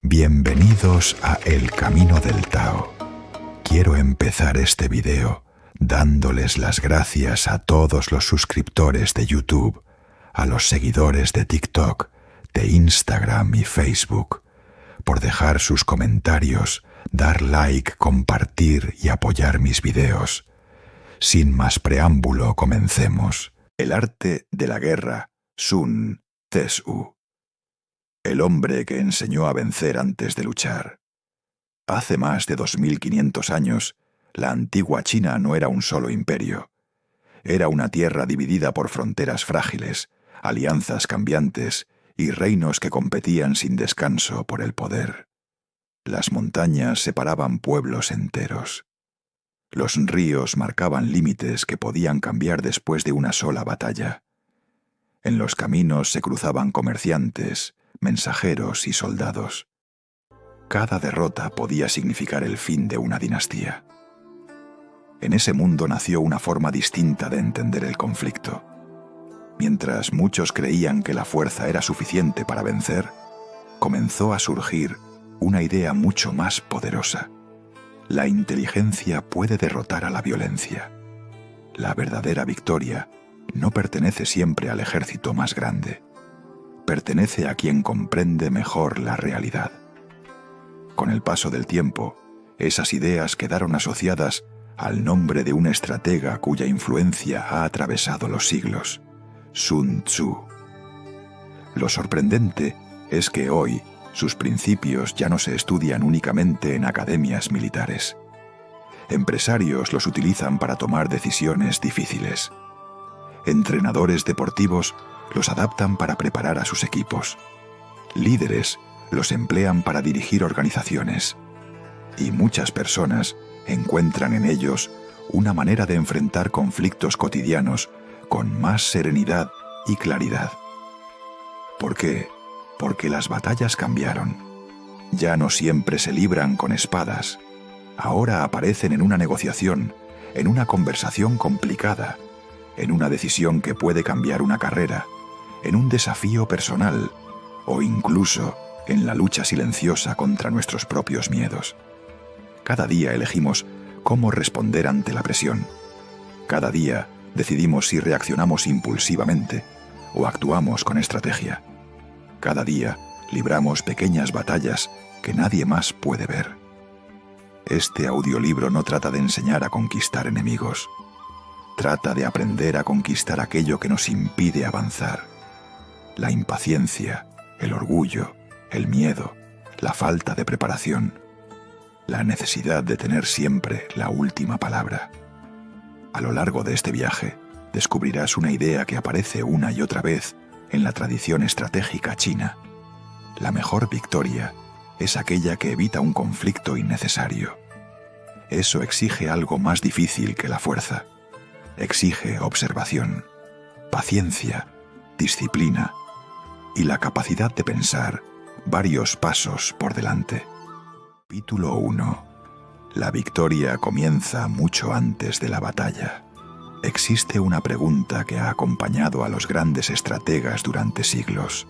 Bienvenidos a El Camino del Tao. Quiero empezar este video dándoles las gracias a todos los suscriptores de YouTube, a los seguidores de TikTok, de Instagram y Facebook, por dejar sus comentarios, dar like, compartir y apoyar mis videos. Sin más preámbulo, comencemos. El arte de la guerra, Sun Tzu. El hombre que enseñó a vencer antes de luchar. Hace más de 2500 años, la antigua China no era un solo imperio. Era una tierra dividida por fronteras frágiles, alianzas cambiantes y reinos que competían sin descanso por el poder. Las montañas separaban pueblos enteros. Los ríos marcaban límites que podían cambiar después de una sola batalla. En los caminos se cruzaban comerciantes, mensajeros y soldados. Cada derrota podía significar el fin de una dinastía. En ese mundo nació una forma distinta de entender el conflicto. Mientras muchos creían que la fuerza era suficiente para vencer, comenzó a surgir una idea mucho más poderosa. La inteligencia puede derrotar a la violencia. La verdadera victoria no pertenece siempre al ejército más grande. Pertenece a quien comprende mejor la realidad. Con el paso del tiempo, esas ideas quedaron asociadas al nombre de un estratega cuya influencia ha atravesado los siglos, Sun Tzu. Lo sorprendente es que hoy sus principios ya no se estudian únicamente en academias militares. Empresarios los utilizan para tomar decisiones difíciles. Entrenadores deportivos los adaptan para preparar a sus equipos. Líderes los emplean para dirigir organizaciones. Y muchas personas encuentran en ellos una manera de enfrentar conflictos cotidianos con más serenidad y claridad. ¿Por qué? Porque las batallas cambiaron. Ya no siempre se libran con espadas. Ahora aparecen en una negociación, en una conversación complicada, en una decisión que puede cambiar una carrera, en un desafío personal o incluso en la lucha silenciosa contra nuestros propios miedos. Cada día elegimos cómo responder ante la presión. Cada día decidimos si reaccionamos impulsivamente o actuamos con estrategia. Cada día libramos pequeñas batallas que nadie más puede ver. Este audiolibro no trata de enseñar a conquistar enemigos. Trata de aprender a conquistar aquello que nos impide avanzar. La impaciencia, el orgullo, el miedo, la falta de preparación, la necesidad de tener siempre la última palabra. A lo largo de este viaje, descubrirás una idea que aparece una y otra vez en la tradición estratégica china. La mejor victoria es aquella que evita un conflicto innecesario. Eso exige algo más difícil que la fuerza. Exige observación, paciencia, disciplina y la capacidad de pensar varios pasos por delante. Capítulo 1. La victoria comienza mucho antes de la batalla. Existe una pregunta que ha acompañado a los grandes estrategas durante siglos.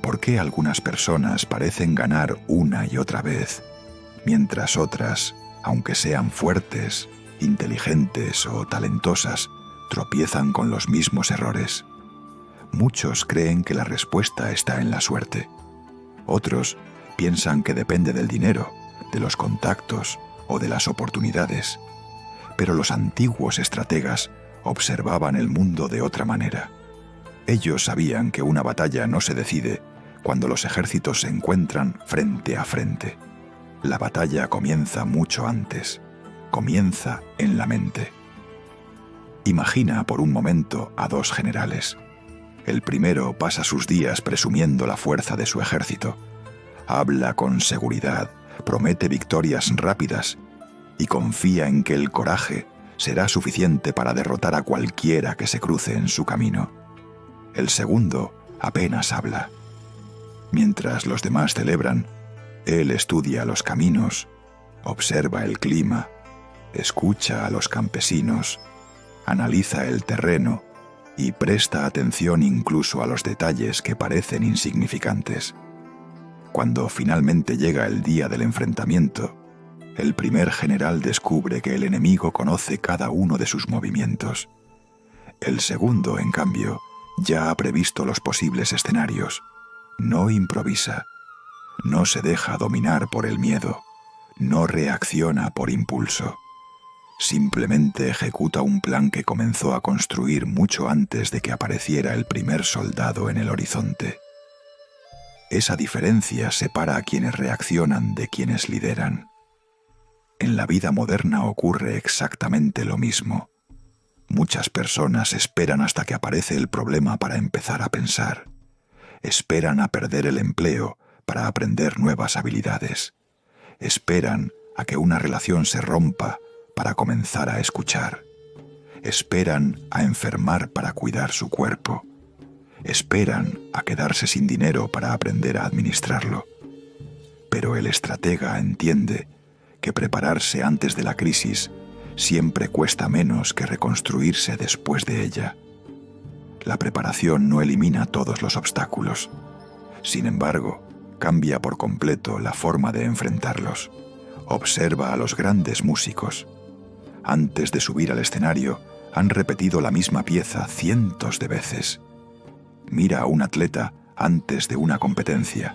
¿Por qué algunas personas parecen ganar una y otra vez, mientras otras, aunque sean fuertes, inteligentes o talentosas, tropiezan con los mismos errores? Muchos creen que la respuesta está en la suerte. Otros piensan que depende del dinero, de los contactos o de las oportunidades. Pero los antiguos estrategas observaban el mundo de otra manera. Ellos sabían que una batalla no se decide cuando los ejércitos se encuentran frente a frente. La batalla comienza mucho antes. Comienza en la mente. Imagina por un momento a dos generales. El primero pasa sus días presumiendo la fuerza de su ejército. Habla con seguridad, promete victorias rápidas y confía en que el coraje será suficiente para derrotar a cualquiera que se cruce en su camino. El segundo apenas habla. Mientras los demás celebran, él estudia los caminos, observa el clima, escucha a los campesinos, analiza el terreno y presta atención incluso a los detalles que parecen insignificantes. Cuando finalmente llega el día del enfrentamiento, el primer general descubre que el enemigo conoce cada uno de sus movimientos. El segundo, en cambio, ya ha previsto los posibles escenarios. No improvisa, no se deja dominar por el miedo, no reacciona por impulso. Simplemente ejecuta un plan que comenzó a construir mucho antes de que apareciera el primer soldado en el horizonte. Esa diferencia separa a quienes reaccionan de quienes lideran. En la vida moderna ocurre exactamente lo mismo. Muchas personas esperan hasta que aparece el problema para empezar a pensar. Esperan a perder el empleo para aprender nuevas habilidades. Esperan a que una relación se rompa para comenzar a escuchar. Esperan a enfermar para cuidar su cuerpo. Esperan a quedarse sin dinero para aprender a administrarlo. Pero el estratega entiende que prepararse antes de la crisis siempre cuesta menos que reconstruirse después de ella. La preparación no elimina todos los obstáculos. Sin embargo, cambia por completo la forma de enfrentarlos. Observa a los grandes músicos. Antes de subir al escenario, han repetido la misma pieza cientos de veces. Mira a un atleta antes de una competencia.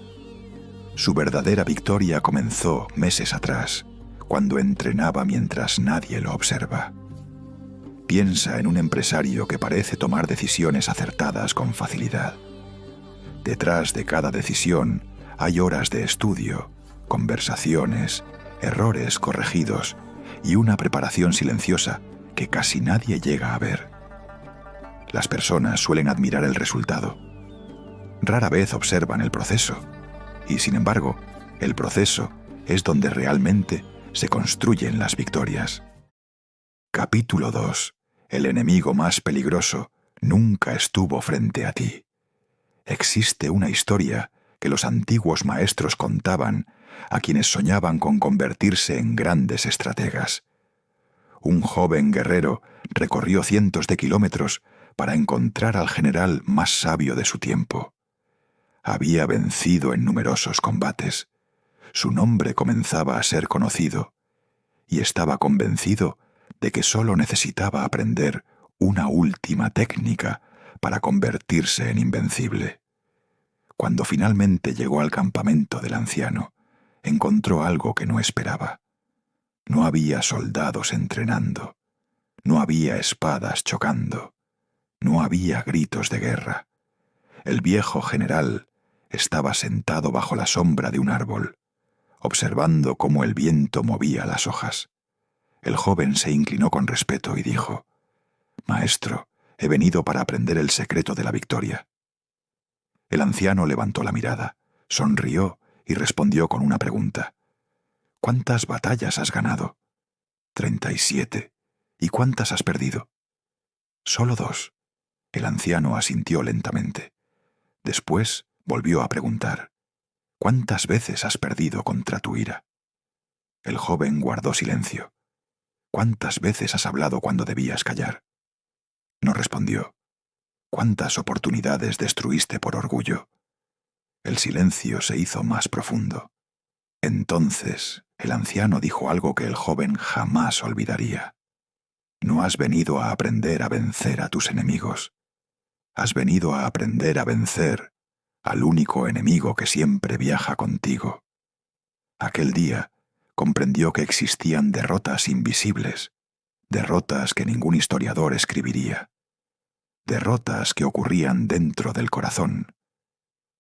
Su verdadera victoria comenzó meses atrás, cuando entrenaba mientras nadie lo observa. Piensa en un empresario que parece tomar decisiones acertadas con facilidad. Detrás de cada decisión hay horas de estudio, conversaciones, errores corregidos y una preparación silenciosa que casi nadie llega a ver. Las personas suelen admirar el resultado. Rara vez observan el proceso. Y sin embargo, el proceso es donde realmente se construyen las victorias. Capítulo 2. El enemigo más peligroso nunca estuvo frente a ti. Existe una historia que los antiguos maestros contaban a quienes soñaban con convertirse en grandes estrategas. Un joven guerrero recorrió cientos de kilómetros para encontrar al general más sabio de su tiempo. Había vencido en numerosos combates. Su nombre comenzaba a ser conocido, y estaba convencido de que solo necesitaba aprender una última técnica para convertirse en invencible. Cuando finalmente llegó al campamento del anciano, encontró algo que no esperaba. No había soldados entrenando, no había espadas chocando, no había gritos de guerra. El viejo general estaba sentado bajo la sombra de un árbol, observando cómo el viento movía las hojas. El joven se inclinó con respeto y dijo: «Maestro, he venido para aprender el secreto de la victoria». El anciano levantó la mirada, sonrió y respondió con una pregunta. «¿Cuántas batallas has ganado?» «37. ¿Y cuántas has perdido?» «Solo 2». El anciano asintió lentamente. Después volvió a preguntar: «¿Cuántas veces has perdido contra tu ira?» El joven guardó silencio. «¿Cuántas veces has hablado cuando debías callar?» No respondió. «¿Cuántas oportunidades destruiste por orgullo?» El silencio se hizo más profundo. Entonces el anciano dijo algo que el joven jamás olvidaría. «No has venido a aprender a vencer a tus enemigos. Has venido a aprender a vencer al único enemigo que siempre viaja contigo». Aquel día comprendió que existían derrotas invisibles, derrotas que ningún historiador escribiría, derrotas que ocurrían dentro del corazón,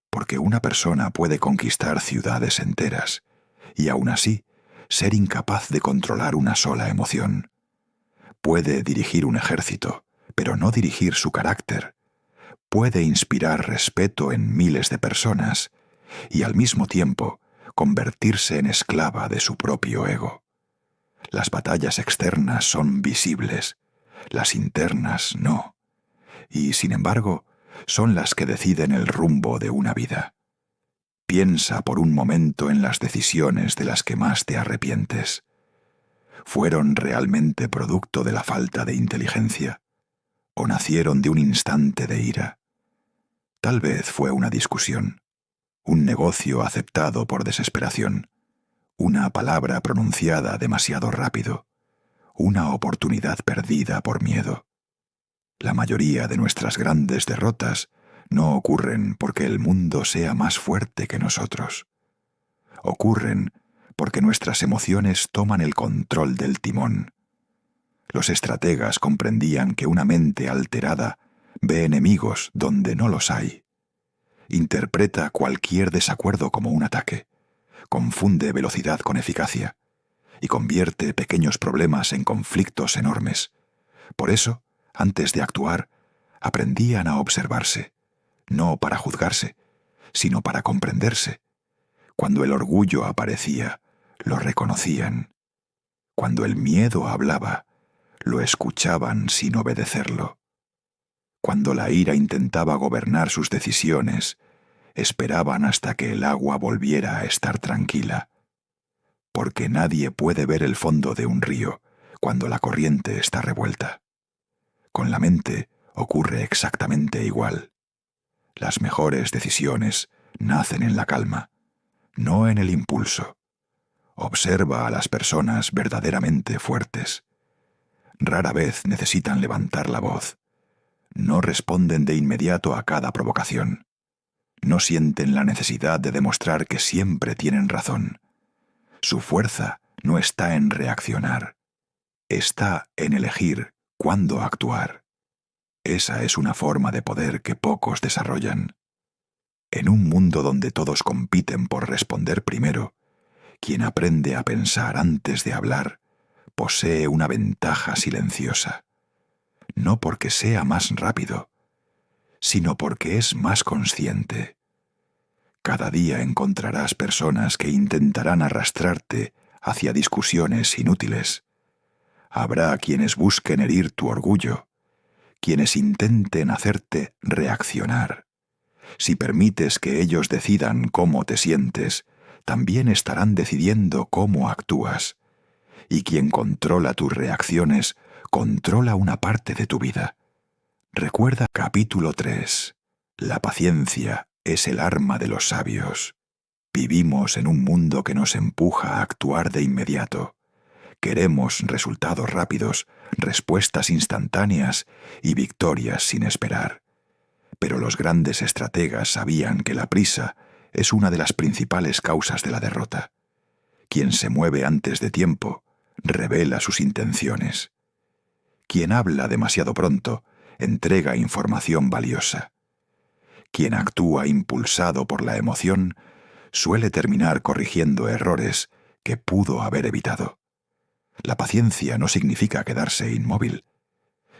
porque una persona puede conquistar ciudades enteras y aún así ser incapaz de controlar una sola emoción. Puede dirigir un ejército, pero no dirigir su carácter. Puede inspirar respeto en miles de personas y al mismo tiempo convertirse en esclava de su propio ego. Las batallas externas son visibles, las internas no, y sin embargo son las que deciden el rumbo de una vida. Piensa por un momento en las decisiones de las que más te arrepientes. ¿Fueron realmente producto de la falta de inteligencia? ¿O nacieron de un instante de ira? Tal vez fue una discusión, un negocio aceptado por desesperación, una palabra pronunciada demasiado rápido, una oportunidad perdida por miedo. La mayoría de nuestras grandes derrotas no ocurren porque el mundo sea más fuerte que nosotros. Ocurren porque nuestras emociones toman el control del timón. Los estrategas comprendían que una mente alterada ve enemigos donde no los hay. Interpreta cualquier desacuerdo como un ataque, confunde velocidad con eficacia y convierte pequeños problemas en conflictos enormes. Por eso, antes de actuar, aprendían a observarse, no para juzgarse, sino para comprenderse. Cuando el orgullo aparecía, lo reconocían. Cuando el miedo hablaba, lo escuchaban sin obedecerlo. Cuando la ira intentaba gobernar sus decisiones, esperaban hasta que el agua volviera a estar tranquila. Porque nadie puede ver el fondo de un río cuando la corriente está revuelta. Con la mente ocurre exactamente igual. Las mejores decisiones nacen en la calma, no en el impulso. Observa a las personas verdaderamente fuertes. Rara vez necesitan levantar la voz. No responden de inmediato a cada provocación. No sienten la necesidad de demostrar que siempre tienen razón. Su fuerza no está en reaccionar, está en elegir cuándo actuar. Esa es una forma de poder que pocos desarrollan. En un mundo donde todos compiten por responder primero, quien aprende a pensar antes de hablar posee una ventaja silenciosa. No porque sea más rápido, sino porque es más consciente. Cada día encontrarás personas que intentarán arrastrarte hacia discusiones inútiles. Habrá quienes busquen herir tu orgullo, quienes intenten hacerte reaccionar. Si permites que ellos decidan cómo te sientes, también estarán decidiendo cómo actúas. Y quien controla tus reacciones, controla una parte de tu vida. Recuerda capítulo 3. La paciencia es el arma de los sabios. Vivimos en un mundo que nos empuja a actuar de inmediato. Queremos resultados rápidos, respuestas instantáneas y victorias sin esperar. Pero los grandes estrategas sabían que la prisa es una de las principales causas de la derrota. Quien se mueve antes de tiempo revela sus intenciones. Quien habla demasiado pronto entrega información valiosa. Quien actúa impulsado por la emoción suele terminar corrigiendo errores que pudo haber evitado. La paciencia no significa quedarse inmóvil.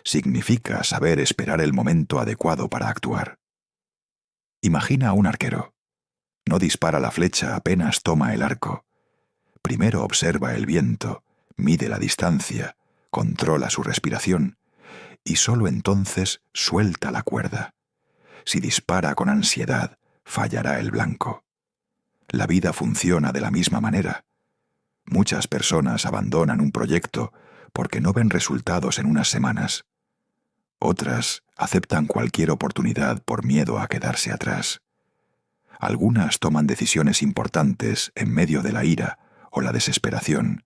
Significa saber esperar el momento adecuado para actuar. Imagina a un arquero. No dispara la flecha apenas toma el arco. Primero observa el viento, mide la distancia, controla su respiración y solo entonces suelta la cuerda. Si dispara con ansiedad, fallará el blanco. La vida funciona de la misma manera. Muchas personas abandonan un proyecto porque no ven resultados en unas semanas. Otras aceptan cualquier oportunidad por miedo a quedarse atrás. Algunas toman decisiones importantes en medio de la ira o la desesperación,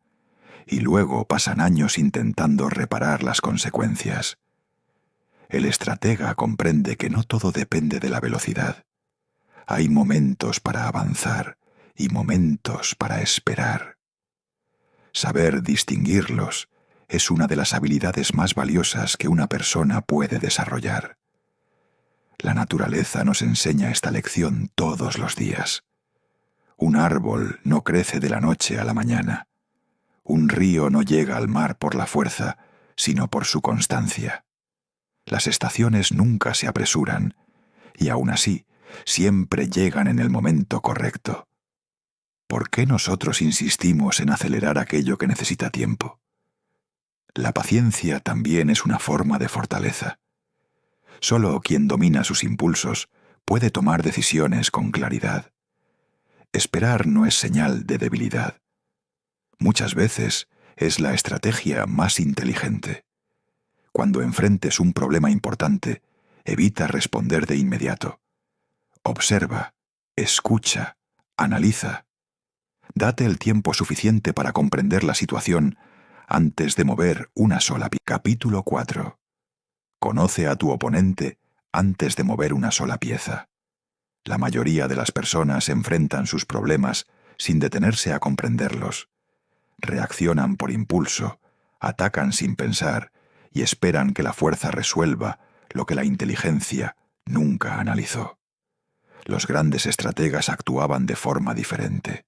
y luego pasan años intentando reparar las consecuencias. El estratega comprende que no todo depende de la velocidad. Hay momentos para avanzar y momentos para esperar. Saber distinguirlos es una de las habilidades más valiosas que una persona puede desarrollar. La naturaleza nos enseña esta lección todos los días. Un árbol no crece de la noche a la mañana. Un río no llega al mar por la fuerza, sino por su constancia. Las estaciones nunca se apresuran, y aún así, siempre llegan en el momento correcto. ¿Por qué nosotros insistimos en acelerar aquello que necesita tiempo? La paciencia también es una forma de fortaleza. Solo quien domina sus impulsos puede tomar decisiones con claridad. Esperar no es señal de debilidad. Muchas veces es la estrategia más inteligente. Cuando enfrentes un problema importante, evita responder de inmediato. Observa, Escucha, analiza. Date el tiempo suficiente para comprender la situación antes de mover una sola pieza. Capítulo 4. Conoce a tu oponente antes de mover una sola pieza. La mayoría de las personas enfrentan sus problemas sin detenerse a comprenderlos. Reaccionan por impulso, atacan sin pensar y esperan que la fuerza resuelva lo que la inteligencia nunca analizó. Los grandes estrategas actuaban de forma diferente.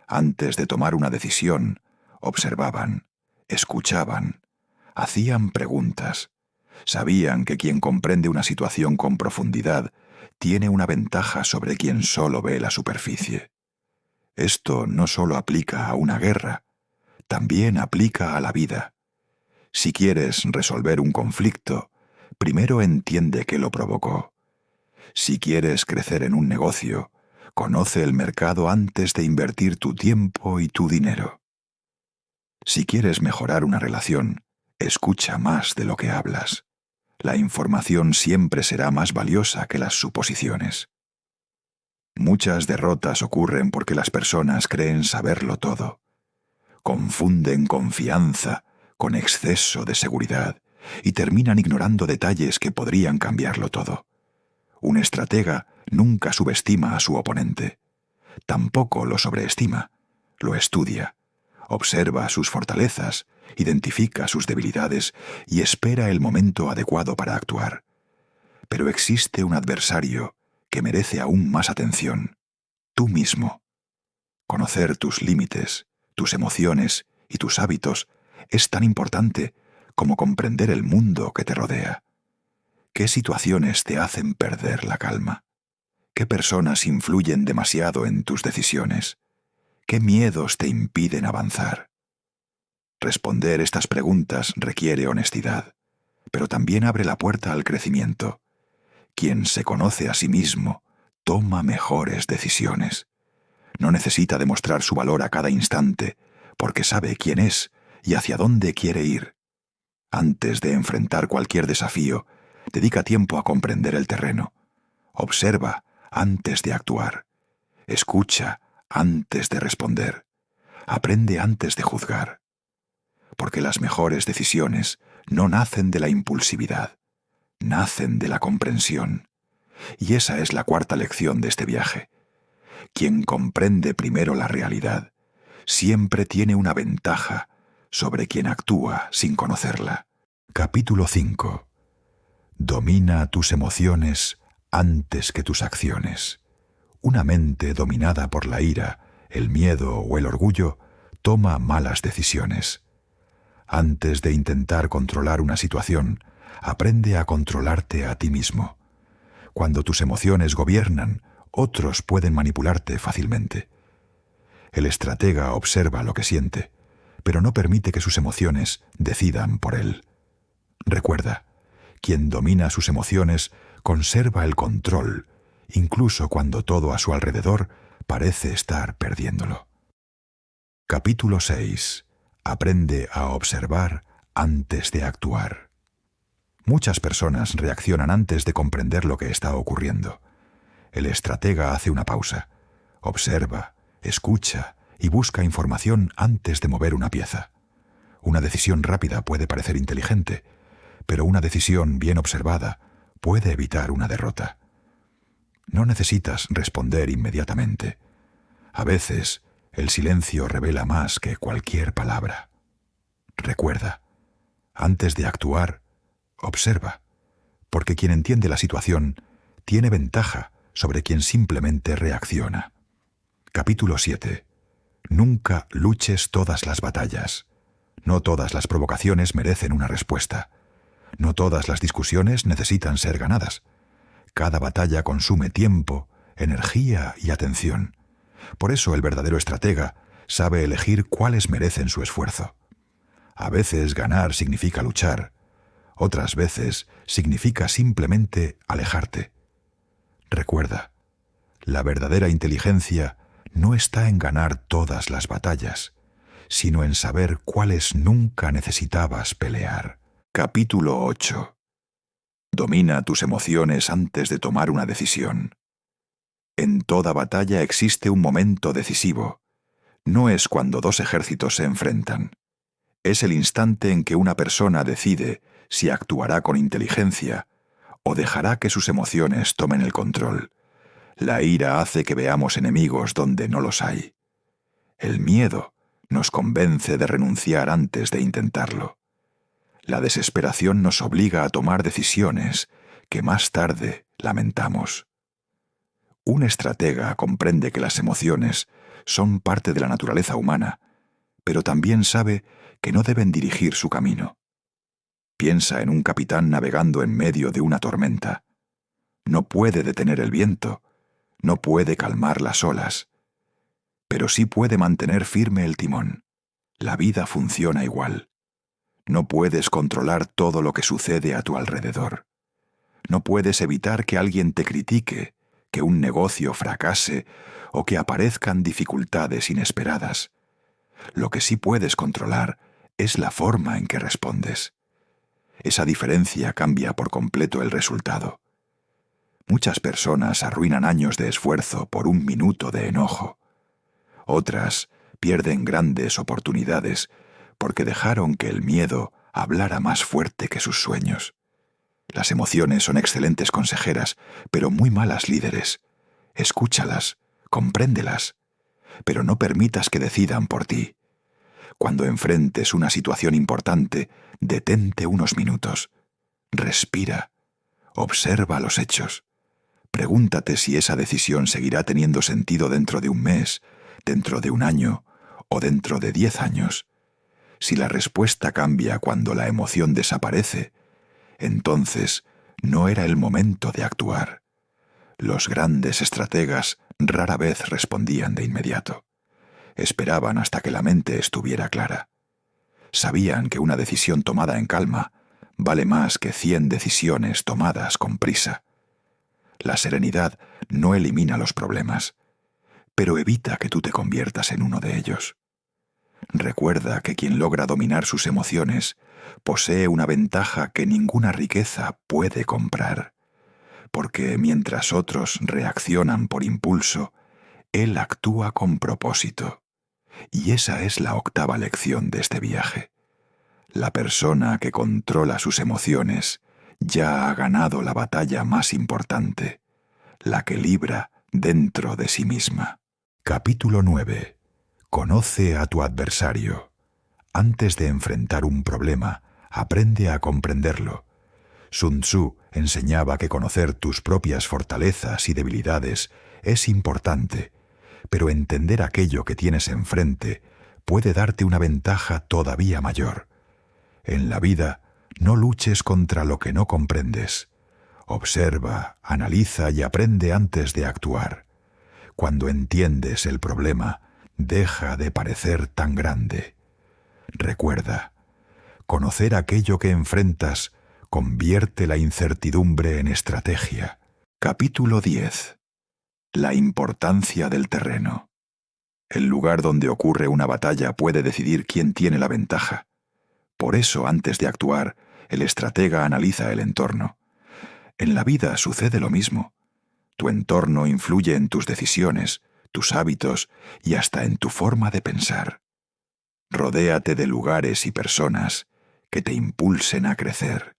Antes de tomar una decisión, observaban, escuchaban, hacían preguntas. Sabían que quien comprende una situación con profundidad tiene una ventaja sobre quien solo ve la superficie. Esto no solo aplica a una guerra, también aplica a la vida. Si quieres resolver un conflicto, primero entiende qué lo provocó. Si quieres crecer en un negocio, conoce el mercado antes de invertir tu tiempo y tu dinero. Si quieres mejorar una relación, escucha más de lo que hablas. La información siempre será más valiosa que las suposiciones. Muchas derrotas ocurren porque las personas creen saberlo todo. Confunden confianza con exceso de seguridad y terminan ignorando detalles que podrían cambiarlo todo. Un estratega nunca subestima a su oponente. Tampoco lo sobreestima. Lo estudia. Observa sus fortalezas, identifica sus debilidades y espera el momento adecuado para actuar. Pero existe un adversario que merece aún más atención: tú mismo. Conocer tus límites, tus emociones y tus hábitos es tan importante como comprender el mundo que te rodea. ¿Qué situaciones te hacen perder la calma? ¿Qué personas influyen demasiado en tus decisiones? ¿Qué miedos te impiden avanzar? Responder estas preguntas requiere honestidad, pero también abre la puerta al crecimiento. Quien se conoce a sí mismo toma mejores decisiones. No necesita demostrar su valor a cada instante, porque sabe quién es y hacia dónde quiere ir. Antes de enfrentar cualquier desafío, dedica tiempo a comprender el terreno. Observa antes de actuar. Escucha antes de responder. Aprende antes de juzgar. Porque las mejores decisiones no nacen de la impulsividad, nacen de la comprensión. Y esa es la cuarta lección de este viaje. Quien comprende primero la realidad siempre tiene una ventaja sobre quien actúa sin conocerla. Capítulo 5. Domina tus emociones antes que tus acciones. Una mente dominada por la ira, el miedo o el orgullo toma malas decisiones. Antes de intentar controlar una situación, aprende a controlarte a ti mismo. Cuando tus emociones gobiernan, otros pueden manipularte fácilmente. El estratega observa lo que siente, pero no permite que sus emociones decidan por él. Recuerda, quien domina sus emociones conserva el control, incluso cuando todo a su alrededor parece estar perdiéndolo. Capítulo 6. Aprende a observar antes de actuar. Muchas personas reaccionan antes de comprender lo que está ocurriendo. El estratega hace una pausa, observa, escucha y busca información antes de mover una pieza. Una decisión rápida puede parecer inteligente, pero una decisión bien observada puede evitar una derrota. No necesitas responder inmediatamente. A veces, el silencio revela más que cualquier palabra. Recuerda, antes de actuar, observa, porque quien entiende la situación tiene ventaja sobre quien simplemente reacciona. Capítulo 7. Nunca luches todas las batallas. No todas las provocaciones merecen una respuesta. No todas las discusiones necesitan ser ganadas. Cada batalla consume tiempo, energía y atención. Por eso el verdadero estratega sabe elegir cuáles merecen su esfuerzo. A veces ganar significa luchar, otras veces significa simplemente alejarte. Recuerda, la verdadera inteligencia no está en ganar todas las batallas, sino en saber cuáles nunca necesitabas pelear. Capítulo 8. Domina tus emociones antes de tomar una decisión. En toda batalla existe un momento decisivo. No es cuando dos ejércitos se enfrentan. Es el instante en que una persona decide si actuará con inteligencia o dejará que sus emociones tomen el control. La ira hace que veamos enemigos donde no los hay. El miedo nos convence de renunciar antes de intentarlo. La desesperación nos obliga a tomar decisiones que más tarde lamentamos. Un estratega comprende que las emociones son parte de la naturaleza humana, pero también sabe que no deben dirigir su camino. Piensa en un capitán navegando en medio de una tormenta. No puede detener el viento, no puede calmar las olas, pero sí puede mantener firme el timón. La vida funciona igual. No puedes controlar todo lo que sucede a tu alrededor. No puedes evitar que alguien te critique, que un negocio fracase o que aparezcan dificultades inesperadas. Lo que sí puedes controlar es la forma en que respondes. Esa diferencia cambia por completo el resultado. Muchas personas arruinan años de esfuerzo por un minuto de enojo. Otras pierden grandes oportunidades porque dejaron que el miedo hablara más fuerte que sus sueños. Las emociones son excelentes consejeras, pero muy malas líderes. Escúchalas, compréndelas, pero no permitas que decidan por ti. Cuando enfrentes una situación importante, detente unos minutos. Respira. Observa los hechos. Pregúntate si esa decisión seguirá teniendo sentido dentro de un mes, dentro de un año o dentro de 10 años. Si la respuesta cambia cuando la emoción desaparece, entonces no era el momento de actuar. Los grandes estrategas rara vez respondían de inmediato. Esperaban hasta que la mente estuviera clara. Sabían que una decisión tomada en calma vale más que 100 decisiones tomadas con prisa. La serenidad no elimina los problemas, pero evita que tú te conviertas en uno de ellos. Recuerda que quien logra dominar sus emociones posee una ventaja que ninguna riqueza puede comprar, porque mientras otros reaccionan por impulso, él actúa con propósito. Y esa es la octava lección de este viaje. La persona que controla sus emociones ya ha ganado la batalla más importante, la que libra dentro de sí misma. Capítulo 9. Conoce a tu adversario. Antes de enfrentar un problema, aprende a comprenderlo. Sun Tzu enseñaba que conocer tus propias fortalezas y debilidades es importante, pero entender aquello que tienes enfrente puede darte una ventaja todavía mayor. En la vida, no luches contra lo que no comprendes. Observa, analiza y aprende antes de actuar. Cuando entiendes el problema, deja de parecer tan grande. Recuerda, conocer aquello que enfrentas convierte la incertidumbre en estrategia. Capítulo 10. La importancia del terreno. El lugar donde ocurre una batalla puede decidir quién tiene la ventaja. Por eso, antes de actuar, el estratega analiza el entorno. En la vida sucede lo mismo. Tu entorno influye en tus decisiones, tus hábitos y hasta en tu forma de pensar. Rodéate de lugares y personas que te impulsen a crecer,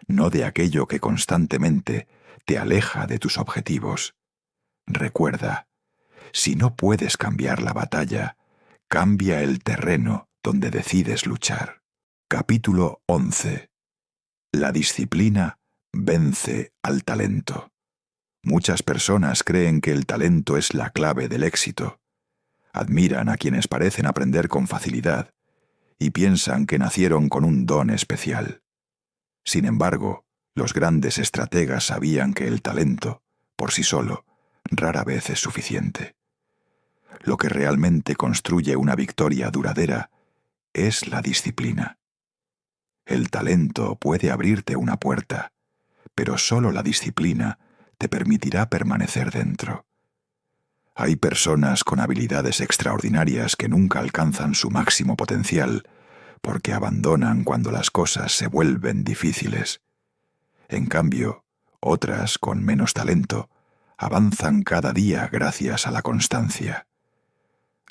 no de aquello que constantemente te aleja de tus objetivos. Recuerda, si no puedes cambiar la batalla, cambia el terreno donde decides luchar. Capítulo 11. La disciplina vence al talento. Muchas personas creen que el talento es la clave del éxito. Admiran a quienes parecen aprender con facilidad y piensan que nacieron con un don especial. Sin embargo, los grandes estrategas sabían que el talento, por sí solo, rara vez es suficiente. Lo que realmente construye una victoria duradera es la disciplina. El talento puede abrirte una puerta, pero solo la disciplina te permitirá permanecer dentro. Hay personas con habilidades extraordinarias que nunca alcanzan su máximo potencial porque abandonan cuando las cosas se vuelven difíciles. En cambio, otras con menos talento avanzan cada día gracias a la constancia.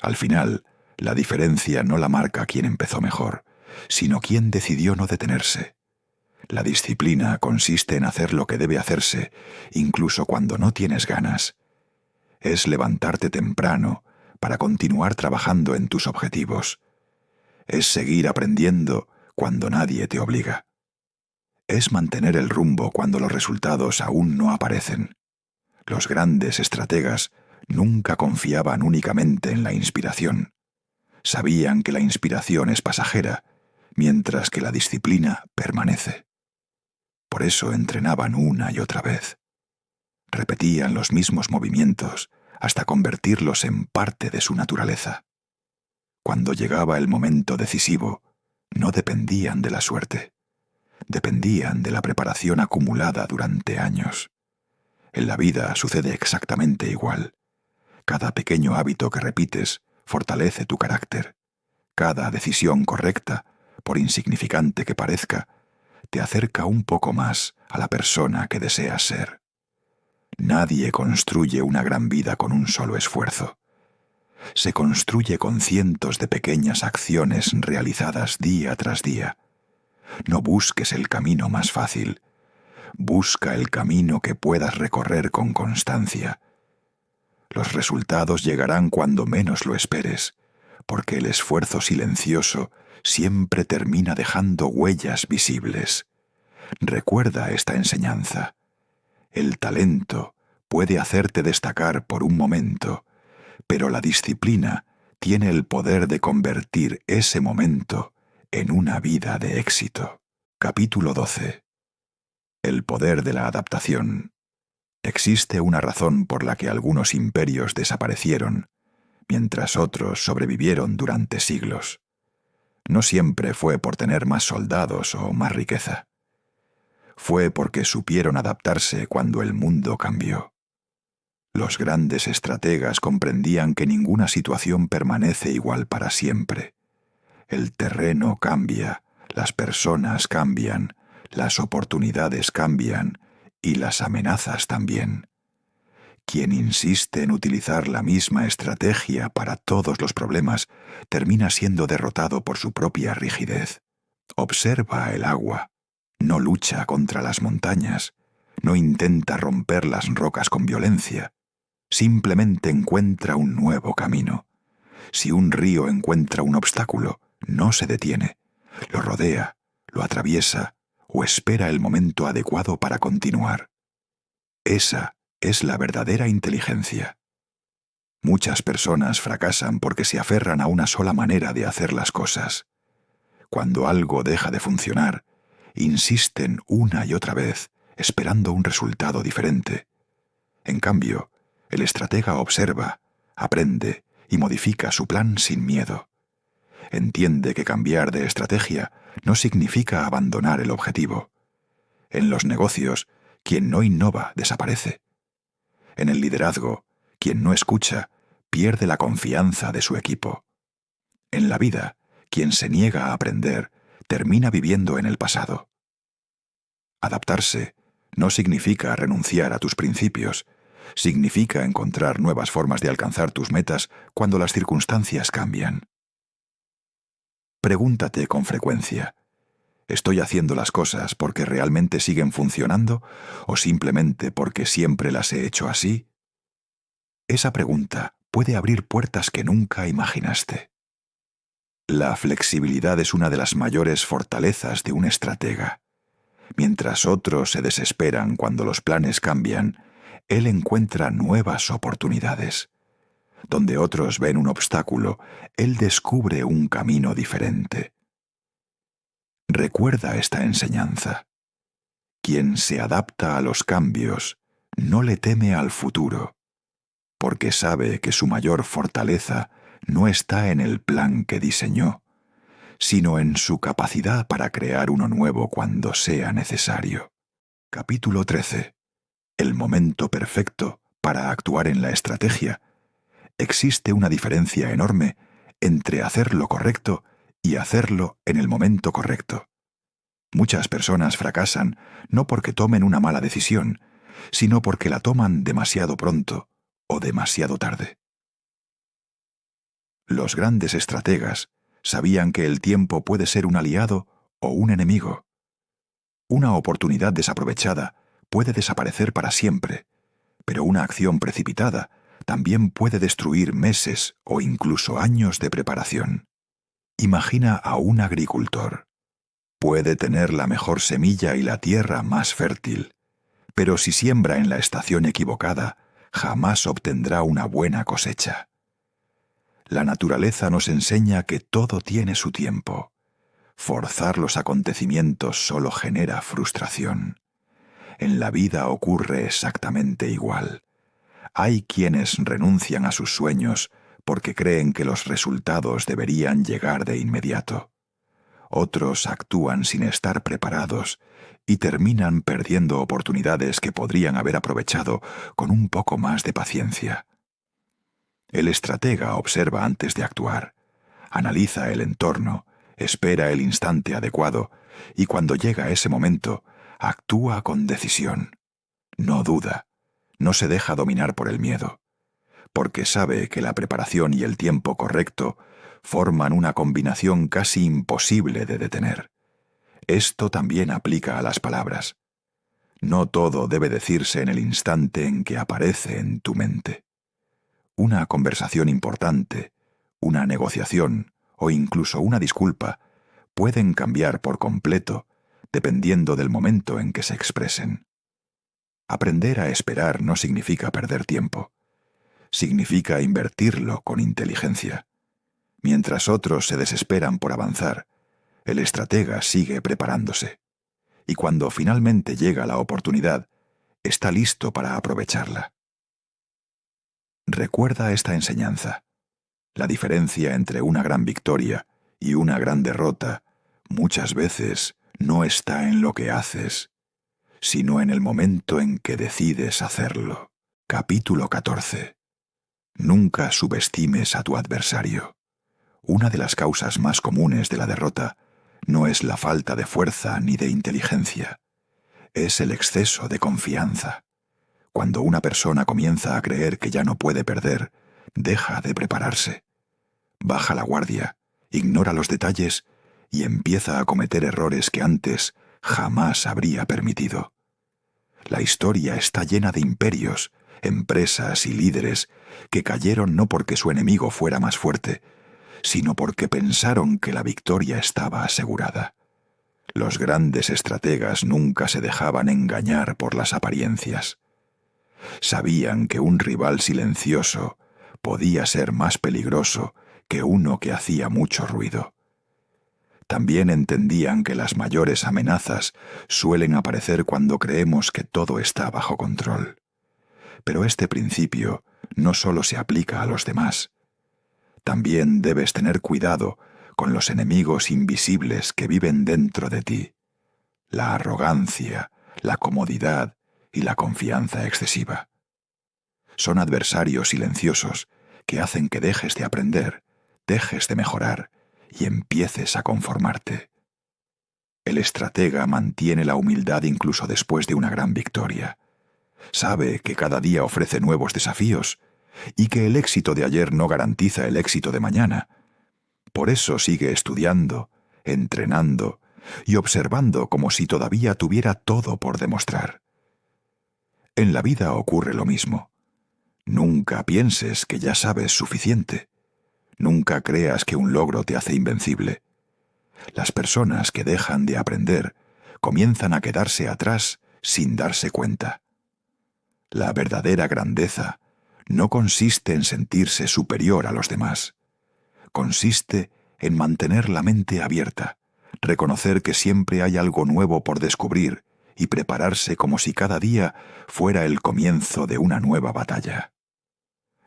Al final, la diferencia no la marca quien empezó mejor, sino quien decidió no detenerse. La disciplina consiste en hacer lo que debe hacerse, incluso cuando no tienes ganas. Es levantarte temprano para continuar trabajando en tus objetivos. Es seguir aprendiendo cuando nadie te obliga. Es mantener el rumbo cuando los resultados aún no aparecen. Los grandes estrategas nunca confiaban únicamente en la inspiración. Sabían que la inspiración es pasajera, mientras que la disciplina permanece. Por eso entrenaban una y otra vez. Repetían los mismos movimientos hasta convertirlos en parte de su naturaleza. Cuando llegaba el momento decisivo, no dependían de la suerte. Dependían de la preparación acumulada durante años. En la vida sucede exactamente igual. Cada pequeño hábito que repites fortalece tu carácter. Cada decisión correcta, por insignificante que parezca, te acerca un poco más a la persona que deseas ser. Nadie construye una gran vida con un solo esfuerzo. Se construye con cientos de pequeñas acciones realizadas día tras día. No busques el camino más fácil. Busca el camino que puedas recorrer con constancia. Los resultados llegarán cuando menos lo esperes, porque el esfuerzo silencioso siempre termina dejando huellas visibles. Recuerda esta enseñanza. El talento puede hacerte destacar por un momento, pero la disciplina tiene el poder de convertir ese momento en una vida de éxito. Capítulo 12. El poder de la adaptación. Existe una razón por la que algunos imperios desaparecieron, mientras otros sobrevivieron durante siglos. No siempre fue por tener más soldados o más riqueza. Fue porque supieron adaptarse cuando el mundo cambió. Los grandes estrategas comprendían que ninguna situación permanece igual para siempre. El terreno cambia, las personas cambian, las oportunidades cambian y las amenazas también. Quien insiste en utilizar la misma estrategia para todos los problemas termina siendo derrotado por su propia rigidez. Observa el agua. No lucha contra las montañas. No intenta romper las rocas con violencia. Simplemente encuentra un nuevo camino. Si un río encuentra un obstáculo, no se detiene. Lo rodea, lo atraviesa o espera el momento adecuado para continuar. Esa es la verdadera inteligencia. Muchas personas fracasan porque se aferran a una sola manera de hacer las cosas. Cuando algo deja de funcionar, insisten una y otra vez, esperando un resultado diferente. En cambio, el estratega observa, aprende y modifica su plan sin miedo. Entiende que cambiar de estrategia no significa abandonar el objetivo. En los negocios, quien no innova desaparece. En el liderazgo, quien no escucha pierde la confianza de su equipo. En la vida, quien se niega a aprender termina viviendo en el pasado. Adaptarse no significa renunciar a tus principios, significa encontrar nuevas formas de alcanzar tus metas cuando las circunstancias cambian. Pregúntate con frecuencia, ¿estoy haciendo las cosas porque realmente siguen funcionando o simplemente porque siempre las he hecho así? Esa pregunta puede abrir puertas que nunca imaginaste. La flexibilidad es una de las mayores fortalezas de un estratega. Mientras otros se desesperan cuando los planes cambian, él encuentra nuevas oportunidades. Donde otros ven un obstáculo, él descubre un camino diferente. Recuerda esta enseñanza. Quien se adapta a los cambios no le teme al futuro, porque sabe que su mayor fortaleza no está en el plan que diseñó, sino en su capacidad para crear uno nuevo cuando sea necesario. Capítulo 13. El momento perfecto para actuar en la estrategia. Existe una diferencia enorme entre hacer lo correcto y hacerlo en el momento correcto. Muchas personas fracasan no porque tomen una mala decisión, sino porque la toman demasiado pronto o demasiado tarde. Los grandes estrategas sabían que el tiempo puede ser un aliado o un enemigo. Una oportunidad desaprovechada puede desaparecer para siempre, pero una acción precipitada también puede destruir meses o incluso años de preparación. Imagina a un agricultor. Puede tener la mejor semilla y la tierra más fértil, pero si siembra en la estación equivocada, jamás obtendrá una buena cosecha. La naturaleza nos enseña que todo tiene su tiempo. Forzar los acontecimientos solo genera frustración. En la vida ocurre exactamente igual. Hay quienes renuncian a sus sueños porque creen que los resultados deberían llegar de inmediato. Otros actúan sin estar preparados y terminan perdiendo oportunidades que podrían haber aprovechado con un poco más de paciencia. El estratega observa antes de actuar, analiza el entorno, espera el instante adecuado y cuando llega ese momento, actúa con decisión. No duda, no se deja dominar por el miedo, porque sabe que la preparación y el tiempo correcto forman una combinación casi imposible de detener. Esto también aplica a las palabras. No todo debe decirse en el instante en que aparece en tu mente. Una conversación importante, una negociación o incluso una disculpa pueden cambiar por completo dependiendo del momento en que se expresen. Aprender a esperar no significa perder tiempo. Significa invertirlo con inteligencia. Mientras otros se desesperan por avanzar, el estratega sigue preparándose. Y cuando finalmente llega la oportunidad, está listo para aprovecharla. Recuerda esta enseñanza. La diferencia entre una gran victoria y una gran derrota muchas veces no está en lo que haces, sino en el momento en que decides hacerlo. Capítulo 14. Nunca subestimes a tu adversario. Una de las causas más comunes de la derrota no es la falta de fuerza ni de inteligencia, es el exceso de confianza. Cuando una persona comienza a creer que ya no puede perder, deja de prepararse. Baja la guardia, ignora los detalles y empieza a cometer errores que antes jamás habría permitido. La historia está llena de imperios, empresas y líderes que cayeron no porque su enemigo fuera más fuerte, sino porque pensaron que la victoria estaba asegurada. Los grandes estrategas nunca se dejaban engañar por las apariencias. Sabían que un rival silencioso podía ser más peligroso que uno que hacía mucho ruido. También entendían que las mayores amenazas suelen aparecer cuando creemos que todo está bajo control. Pero este principio no solo se aplica a los demás. También debes tener cuidado con los enemigos invisibles que viven dentro de ti. La arrogancia, la comodidad y la confianza excesiva. Son adversarios silenciosos que hacen que dejes de aprender, dejes de mejorar y empieces a conformarte. El estratega mantiene la humildad incluso después de una gran victoria. Sabe que cada día ofrece nuevos desafíos y que el éxito de ayer no garantiza el éxito de mañana. Por eso sigue estudiando, entrenando y observando como si todavía tuviera todo por demostrar. En la vida ocurre lo mismo. Nunca pienses que ya sabes suficiente. Nunca creas que un logro te hace invencible. Las personas que dejan de aprender comienzan a quedarse atrás sin darse cuenta. La verdadera grandeza no consiste en sentirse superior a los demás. Consiste en mantener la mente abierta, reconocer que siempre hay algo nuevo por descubrir y prepararse como si cada día fuera el comienzo de una nueva batalla.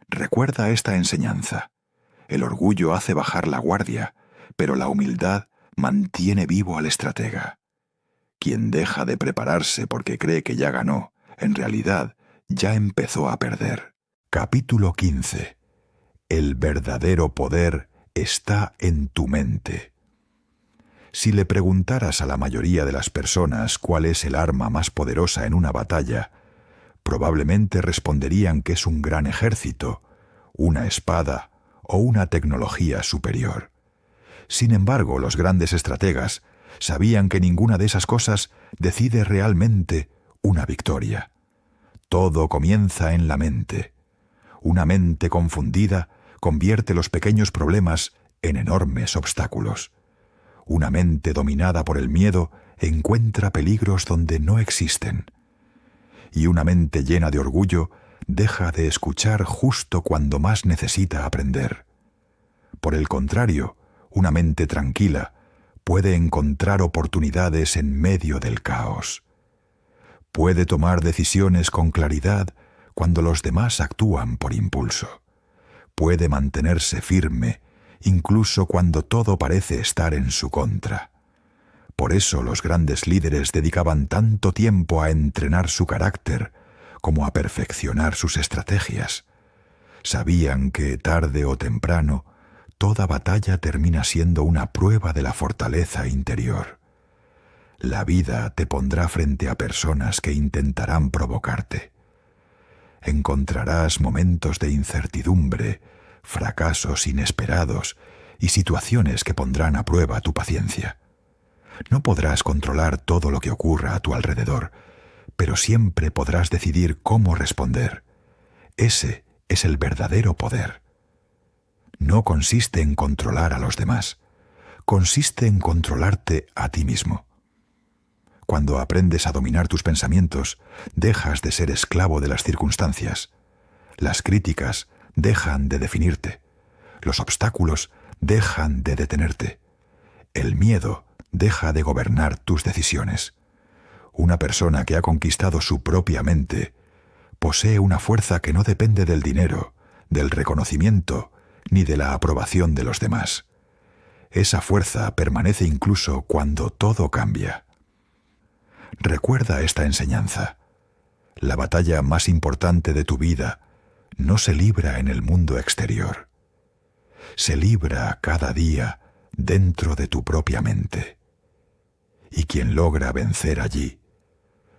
Recuerda esta enseñanza. El orgullo hace bajar la guardia, pero la humildad mantiene vivo al estratega. Quien deja de prepararse porque cree que ya ganó, en realidad ya empezó a perder. Capítulo 15. El verdadero poder está en tu mente. Si le preguntaras a la mayoría de las personas cuál es el arma más poderosa en una batalla, Probablemente responderían que es un gran ejército, una espada o una tecnología superior. Sin embargo, los grandes estrategas sabían que ninguna de esas cosas decide realmente una victoria. Todo comienza en la mente. Una mente confundida convierte los pequeños problemas en enormes obstáculos. Una mente dominada por el miedo encuentra peligros donde no existen. Y una mente llena de orgullo deja de escuchar justo cuando más necesita aprender. Por el contrario, una mente tranquila puede encontrar oportunidades en medio del caos. Puede tomar decisiones con claridad cuando los demás actúan por impulso. Puede mantenerse firme incluso cuando todo parece estar en su contra. Por eso los grandes líderes dedicaban tanto tiempo a entrenar su carácter como a perfeccionar sus estrategias. Sabían que tarde o temprano toda batalla termina siendo una prueba de la fortaleza interior. La vida te pondrá frente a personas que intentarán provocarte. Encontrarás momentos de incertidumbre, fracasos inesperados y situaciones que pondrán a prueba tu paciencia. No podrás controlar todo lo que ocurra a tu alrededor, pero siempre podrás decidir cómo responder. Ese es el verdadero poder. No consiste en controlar a los demás, consiste en controlarte a ti mismo. Cuando aprendes a dominar tus pensamientos, dejas de ser esclavo de las circunstancias. Las críticas dejan de definirte. Los obstáculos dejan de detenerte. El miedo deja de gobernar tus decisiones. Una persona que ha conquistado su propia mente posee una fuerza que no depende del dinero, del reconocimiento, ni de la aprobación de los demás. Esa fuerza permanece incluso cuando todo cambia. Recuerda esta enseñanza. La batalla más importante de tu vida no se libra en el mundo exterior. Se libra cada día dentro de tu propia mente. Y quien logra vencer allí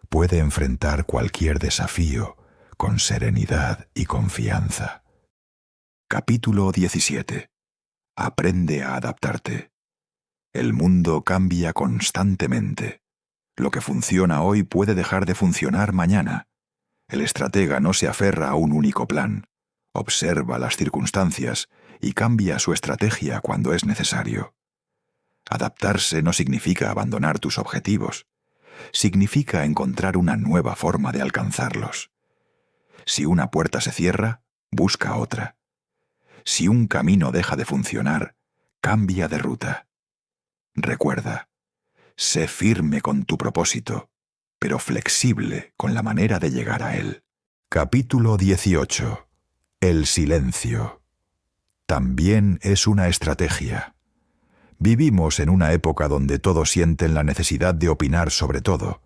puede enfrentar cualquier desafío con serenidad y confianza. Capítulo 17. Aprende a adaptarte. El mundo cambia constantemente. Lo que funciona hoy puede dejar de funcionar mañana. El estratega no se aferra a un único plan. Observa las circunstancias y cambia su estrategia cuando es necesario. Adaptarse no significa abandonar tus objetivos. Significa encontrar una nueva forma de alcanzarlos. Si una puerta se cierra, busca otra. Si un camino deja de funcionar, cambia de ruta. Recuerda, sé firme con tu propósito, pero flexible con la manera de llegar a él. Capítulo 18. El silencio. También es una estrategia. Vivimos en una época donde todos sienten la necesidad de opinar sobre todo.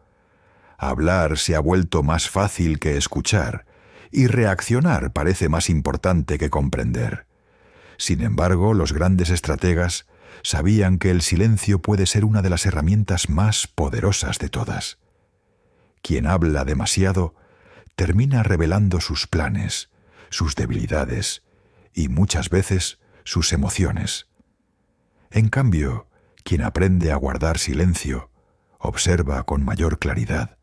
Hablar se ha vuelto más fácil que escuchar, y reaccionar parece más importante que comprender. Sin embargo, los grandes estrategas sabían que el silencio puede ser una de las herramientas más poderosas de todas. Quien habla demasiado termina revelando sus planes, sus debilidades y muchas veces sus emociones. En cambio, quien aprende a guardar silencio, observa con mayor claridad,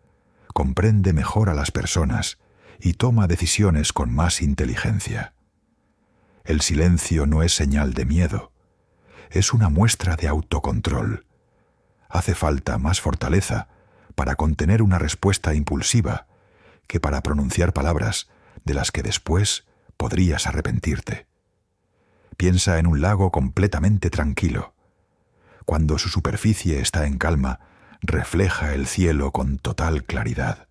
comprende mejor a las personas y toma decisiones con más inteligencia. El silencio no es señal de miedo, es una muestra de autocontrol. Hace falta más fortaleza para contener una respuesta impulsiva que para pronunciar palabras de las que después podrías arrepentirte. Piensa en un lago completamente tranquilo. Cuando su superficie está en calma, refleja el cielo con total claridad.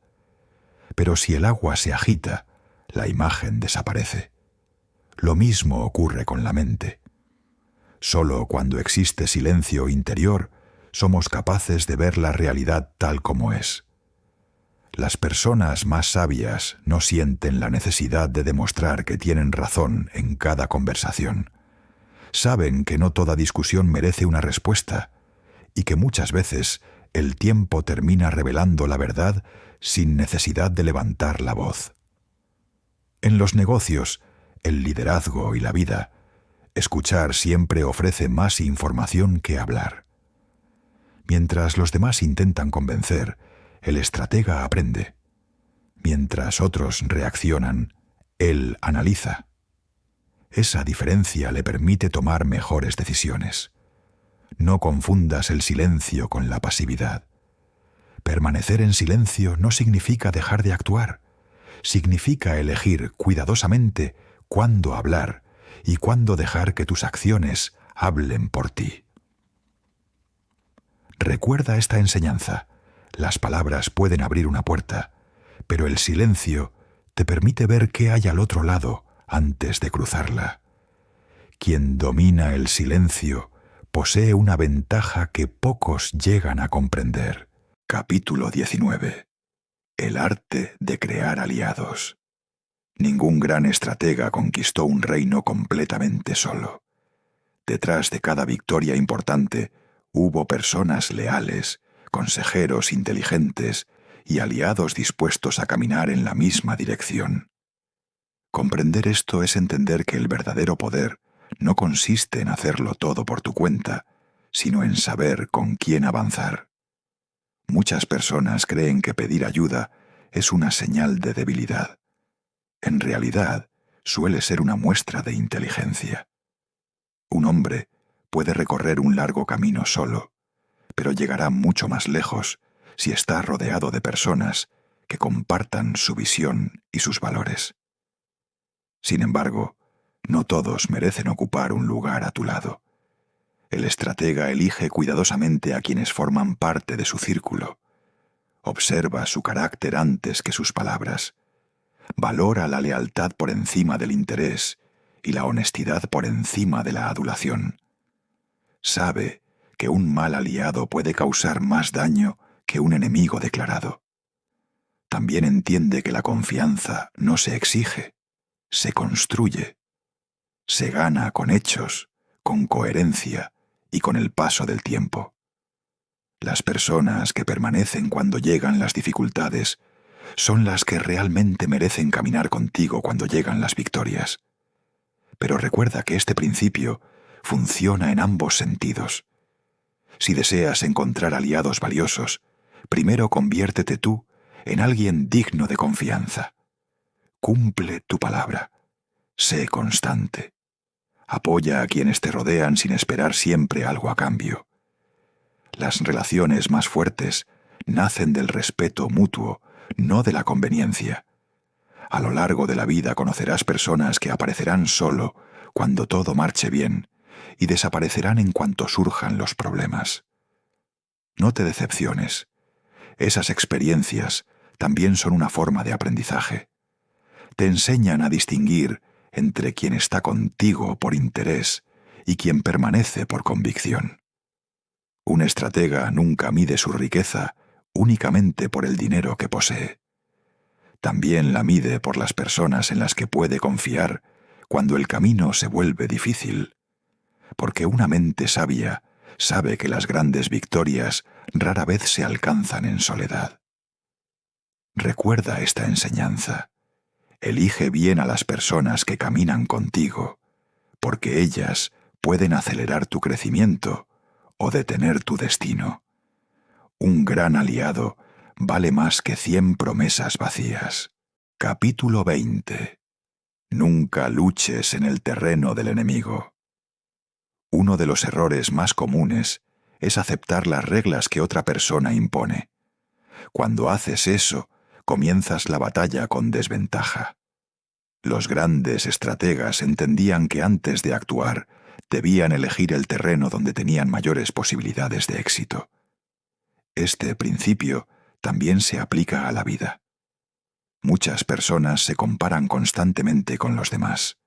Pero si el agua se agita, la imagen desaparece. Lo mismo ocurre con la mente. Solo cuando existe silencio interior, somos capaces de ver la realidad tal como es. Las personas más sabias no sienten la necesidad de demostrar que tienen razón en cada conversación. Saben que no toda discusión merece una respuesta y que muchas veces el tiempo termina revelando la verdad sin necesidad de levantar la voz. En los negocios, el liderazgo y la vida, escuchar siempre ofrece más información que hablar. Mientras los demás intentan convencer, el estratega aprende. Mientras otros reaccionan, él analiza. Esa diferencia le permite tomar mejores decisiones. No confundas el silencio con la pasividad. Permanecer en silencio no significa dejar de actuar. Significa elegir cuidadosamente cuándo hablar y cuándo dejar que tus acciones hablen por ti. Recuerda esta enseñanza. Las palabras pueden abrir una puerta, pero el silencio te permite ver qué hay al otro lado antes de cruzarla. Quien domina el silencio posee una ventaja que pocos llegan a comprender. Capítulo 19. El arte de crear aliados. Ningún gran estratega conquistó un reino completamente solo. Detrás de cada victoria importante hubo personas leales, consejeros inteligentes y aliados dispuestos a caminar en la misma dirección. Comprender esto es entender que el verdadero poder no consiste en hacerlo todo por tu cuenta, sino en saber con quién avanzar. Muchas personas creen que pedir ayuda es una señal de debilidad. En realidad, suele ser una muestra de inteligencia. Un hombre puede recorrer un largo camino solo, pero llegará mucho más lejos si está rodeado de personas que compartan su visión y sus valores. Sin embargo, no todos merecen ocupar un lugar a tu lado. El estratega elige cuidadosamente a quienes forman parte de su círculo. Observa su carácter antes que sus palabras. Valora la lealtad por encima del interés y la honestidad por encima de la adulación. Sabe que un mal aliado puede causar más daño que un enemigo declarado. También entiende que la confianza no se exige, se construye. Se gana con hechos, con coherencia y con el paso del tiempo. Las personas que permanecen cuando llegan las dificultades son las que realmente merecen caminar contigo cuando llegan las victorias. Pero recuerda que este principio funciona en ambos sentidos. Si deseas encontrar aliados valiosos, primero conviértete tú en alguien digno de confianza. Cumple tu palabra. Sé constante. Apoya a quienes te rodean sin esperar siempre algo a cambio. Las relaciones más fuertes nacen del respeto mutuo, no de la conveniencia. A lo largo de la vida conocerás personas que aparecerán solo cuando todo marche bien y desaparecerán en cuanto surjan los problemas. No te decepciones. Esas experiencias también son una forma de aprendizaje. Te enseñan a distinguir entre quien está contigo por interés y quien permanece por convicción. Un estratega nunca mide su riqueza únicamente por el dinero que posee. También la mide por las personas en las que puede confiar cuando el camino se vuelve difícil, porque una mente sabia sabe que las grandes victorias rara vez se alcanzan en soledad. Recuerda esta enseñanza. Elige bien a las personas que caminan contigo, porque ellas pueden acelerar tu crecimiento o detener tu destino. Un gran aliado vale más que 100 promesas vacías. Capítulo 20. Nunca luches en el terreno del enemigo. Uno de los errores más comunes es aceptar las reglas que otra persona impone. Cuando haces eso, comienzas la batalla con desventaja. Los grandes estrategas entendían que antes de actuar debían elegir el terreno donde tenían mayores posibilidades de éxito. Este principio también se aplica a la vida. Muchas personas se comparan constantemente con los demás.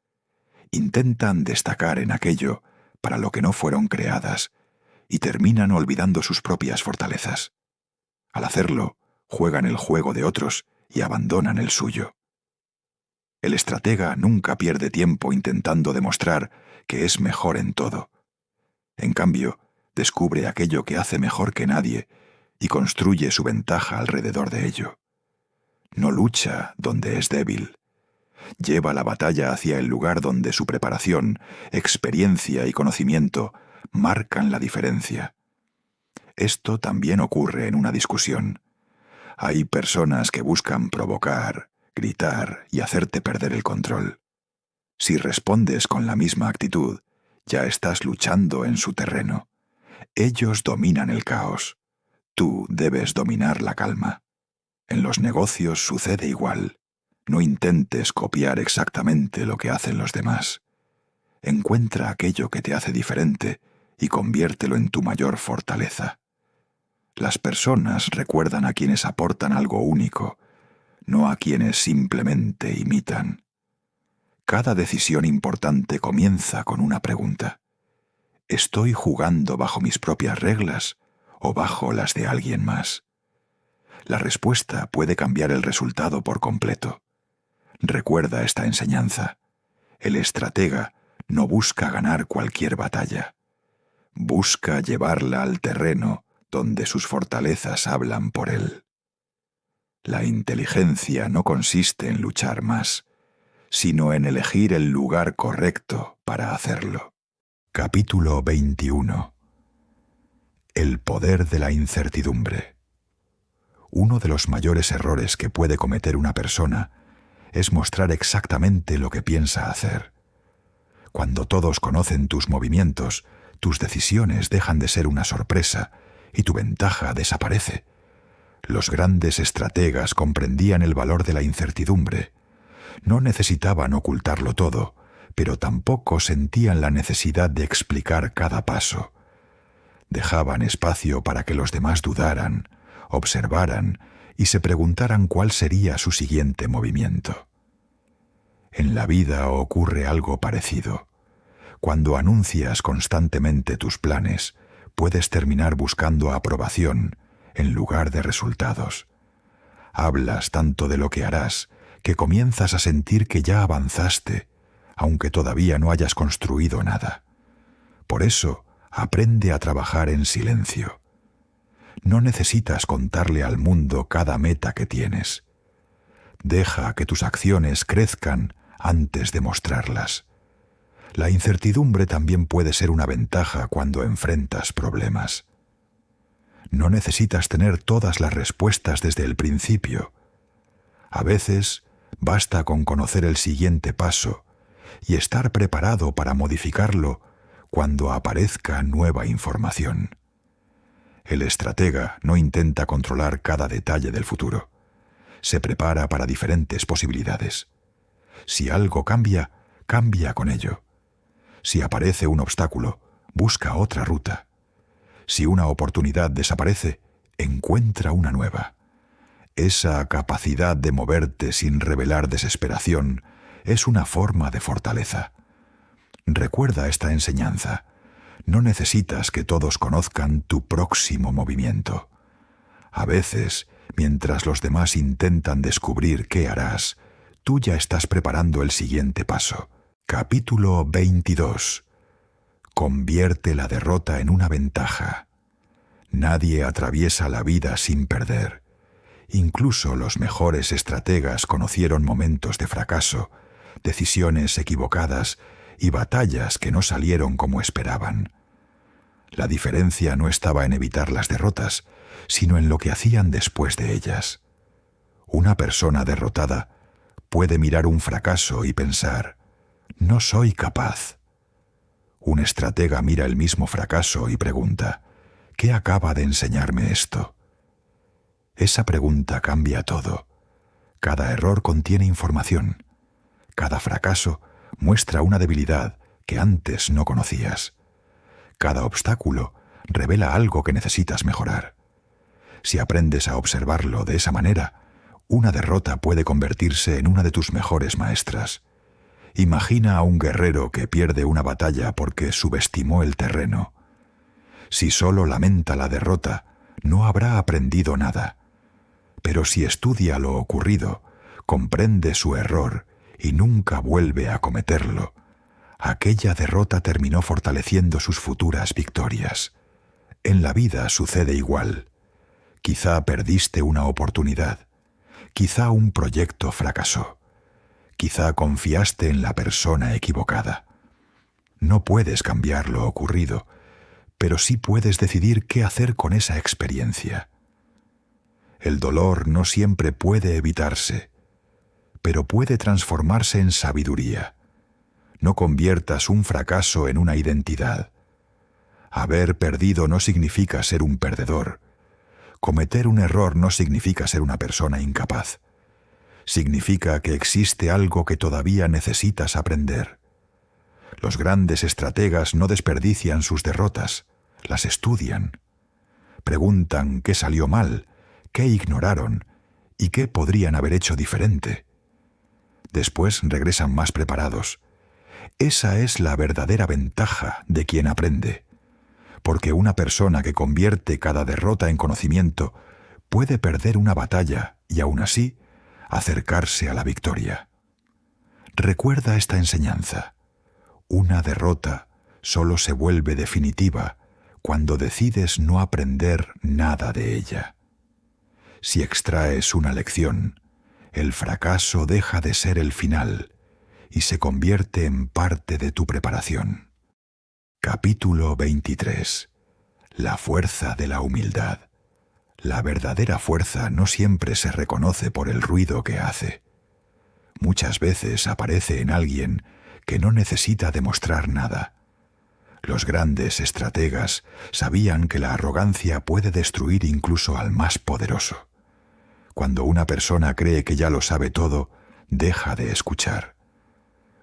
Intentan destacar en aquello para lo que no fueron creadas y terminan olvidando sus propias fortalezas. Al hacerlo, juegan el juego de otros y abandonan el suyo. El estratega nunca pierde tiempo intentando demostrar que es mejor en todo. En cambio, descubre aquello que hace mejor que nadie y construye su ventaja alrededor de ello. No lucha donde es débil. Lleva la batalla hacia el lugar donde su preparación, experiencia y conocimiento marcan la diferencia. Esto también ocurre en una discusión. Hay personas que buscan provocar, gritar y hacerte perder el control. Si respondes con la misma actitud, ya estás luchando en su terreno. Ellos dominan el caos. Tú debes dominar la calma. En los negocios sucede igual. No intentes copiar exactamente lo que hacen los demás. Encuentra aquello que te hace diferente y conviértelo en tu mayor fortaleza. Las personas recuerdan a quienes aportan algo único, no a quienes simplemente imitan. Cada decisión importante comienza con una pregunta. ¿Estoy jugando bajo mis propias reglas o bajo las de alguien más? La respuesta puede cambiar el resultado por completo. Recuerda esta enseñanza. El estratega no busca ganar cualquier batalla. Busca llevarla al terreno donde sus fortalezas hablan por él. La inteligencia no consiste en luchar más, sino en elegir el lugar correcto para hacerlo. Capítulo 21. El poder de la incertidumbre. Uno de los mayores errores que puede cometer una persona es mostrar exactamente lo que piensa hacer. Cuando todos conocen tus movimientos, tus decisiones dejan de ser una sorpresa y tu ventaja desaparece. Los grandes estrategas comprendían el valor de la incertidumbre. No necesitaban ocultarlo todo, pero tampoco sentían la necesidad de explicar cada paso. Dejaban espacio para que los demás dudaran, observaran y se preguntaran cuál sería su siguiente movimiento. En la vida ocurre algo parecido. Cuando anuncias constantemente tus planes, puedes terminar buscando aprobación en lugar de resultados. Hablas tanto de lo que harás que comienzas a sentir que ya avanzaste, aunque todavía no hayas construido nada. Por eso, aprende a trabajar en silencio. No necesitas contarle al mundo cada meta que tienes. Deja que tus acciones crezcan antes de mostrarlas. La incertidumbre también puede ser una ventaja cuando enfrentas problemas. No necesitas tener todas las respuestas desde el principio. A veces, basta con conocer el siguiente paso y estar preparado para modificarlo cuando aparezca nueva información. El estratega no intenta controlar cada detalle del futuro. Se prepara para diferentes posibilidades. Si algo cambia, cambia con ello. Si aparece un obstáculo, busca otra ruta. Si una oportunidad desaparece, encuentra una nueva. Esa capacidad de moverte sin revelar desesperación es una forma de fortaleza. Recuerda esta enseñanza. No necesitas que todos conozcan tu próximo movimiento. A veces, mientras los demás intentan descubrir qué harás, tú ya estás preparando el siguiente paso. Capítulo 22. Convierte la derrota en una ventaja. Nadie atraviesa la vida sin perder. Incluso los mejores estrategas conocieron momentos de fracaso, decisiones equivocadas y batallas que no salieron como esperaban. La diferencia no estaba en evitar las derrotas, sino en lo que hacían después de ellas. Una persona derrotada puede mirar un fracaso y pensar: no soy capaz. Un estratega mira el mismo fracaso y pregunta: ¿qué acaba de enseñarme esto? Esa pregunta cambia todo. Cada error contiene información. Cada fracaso muestra una debilidad que antes no conocías. Cada obstáculo revela algo que necesitas mejorar. Si aprendes a observarlo de esa manera, una derrota puede convertirse en una de tus mejores maestras. Imagina a un guerrero que pierde una batalla porque subestimó el terreno. Si solo lamenta la derrota, no habrá aprendido nada. Pero si estudia lo ocurrido, comprende su error y nunca vuelve a cometerlo, aquella derrota terminó fortaleciendo sus futuras victorias. En la vida sucede igual. Quizá perdiste una oportunidad. Quizá un proyecto fracasó. Quizá confiaste en la persona equivocada. No puedes cambiar lo ocurrido, pero sí puedes decidir qué hacer con esa experiencia. El dolor no siempre puede evitarse, pero puede transformarse en sabiduría. No conviertas un fracaso en una identidad. Haber perdido no significa ser un perdedor. Cometer un error no significa ser una persona incapaz. Significa que existe algo que todavía necesitas aprender. Los grandes estrategas no desperdician sus derrotas, las estudian. Preguntan qué salió mal, qué ignoraron y qué podrían haber hecho diferente. Después regresan más preparados. Esa es la verdadera ventaja de quien aprende, porque una persona que convierte cada derrota en conocimiento puede perder una batalla y aún así acercarse a la victoria. Recuerda esta enseñanza. Una derrota solo se vuelve definitiva cuando decides no aprender nada de ella. Si extraes una lección, el fracaso deja de ser el final y se convierte en parte de tu preparación. Capítulo 23. La fuerza de la humildad. La verdadera fuerza no siempre se reconoce por el ruido que hace. Muchas veces aparece en alguien que no necesita demostrar nada. Los grandes estrategas sabían que la arrogancia puede destruir incluso al más poderoso. Cuando una persona cree que ya lo sabe todo, deja de escuchar.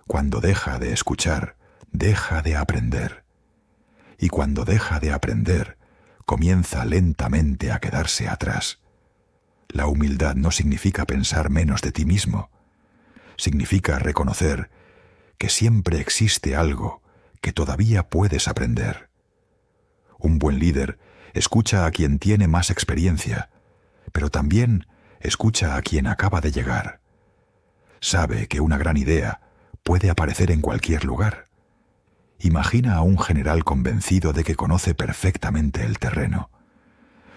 Cuando deja de escuchar, deja de aprender. Y cuando deja de aprender, comienza lentamente a quedarse atrás. La humildad no significa pensar menos de ti mismo. Significa reconocer que siempre existe algo que todavía puedes aprender. Un buen líder escucha a quien tiene más experiencia, pero también escucha a quien acaba de llegar. Sabe que una gran idea puede aparecer en cualquier lugar. Imagina a un general convencido de que conoce perfectamente el terreno.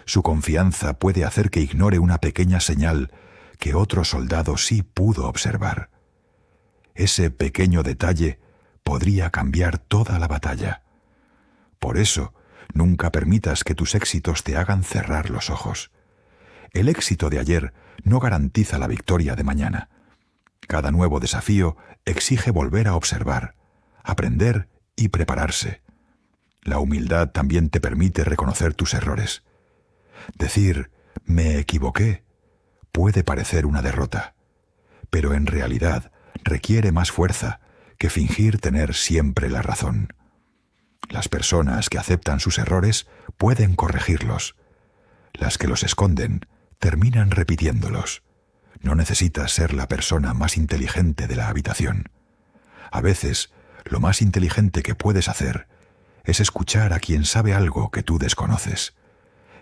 Su confianza puede hacer que ignore una pequeña señal que otro soldado sí pudo observar. Ese pequeño detalle podría cambiar toda la batalla. Por eso, nunca permitas que tus éxitos te hagan cerrar los ojos. El éxito de ayer no garantiza la victoria de mañana. Cada nuevo desafío exige volver a observar, aprender y prepararse. La humildad también te permite reconocer tus errores. Decir «me equivoqué» puede parecer una derrota, pero en realidad requiere más fuerza que fingir tener siempre la razón. Las personas que aceptan sus errores pueden corregirlos. Las que los esconden terminan repitiéndolos. No necesitas ser la persona más inteligente de la habitación. A veces, lo más inteligente que puedes hacer es escuchar a quien sabe algo que tú desconoces.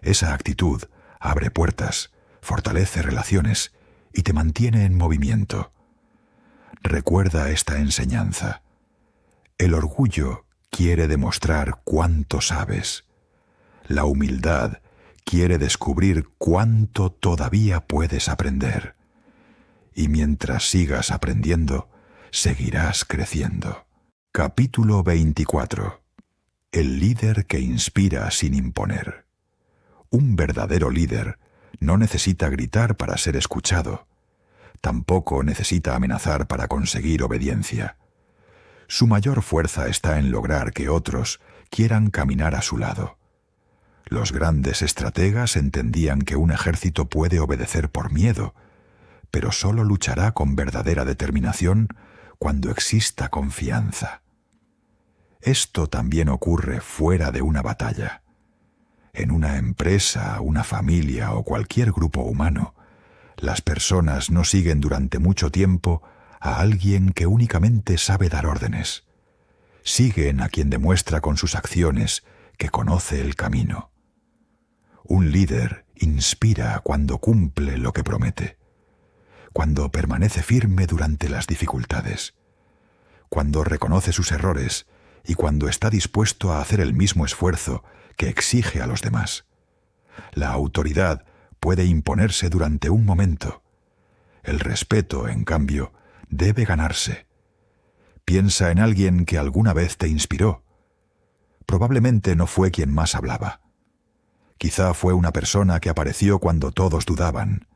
Esa actitud abre puertas, fortalece relaciones y te mantiene en movimiento. Recuerda esta enseñanza. El orgullo quiere demostrar cuánto sabes. La humildad quiere descubrir cuánto todavía puedes aprender. Y mientras sigas aprendiendo, seguirás creciendo. Capítulo 24. El líder que inspira sin imponer. Un verdadero líder no necesita gritar para ser escuchado. Tampoco necesita amenazar para conseguir obediencia. Su mayor fuerza está en lograr que otros quieran caminar a su lado. Los grandes estrategas entendían que un ejército puede obedecer por miedo, pero solo luchará con verdadera determinación cuando exista confianza. Esto también ocurre fuera de una batalla. En una empresa, una familia o cualquier grupo humano, las personas no siguen durante mucho tiempo a alguien que únicamente sabe dar órdenes. Siguen a quien demuestra con sus acciones que conoce el camino. Un líder inspira cuando cumple lo que promete, cuando permanece firme durante las dificultades, cuando reconoce sus errores y cuando está dispuesto a hacer el mismo esfuerzo que exige a los demás. La autoridad puede imponerse durante un momento. El respeto, en cambio, debe ganarse. Piensa en alguien que alguna vez te inspiró. Probablemente no fue quien más hablaba. Quizá fue una persona que apareció cuando todos dudaban,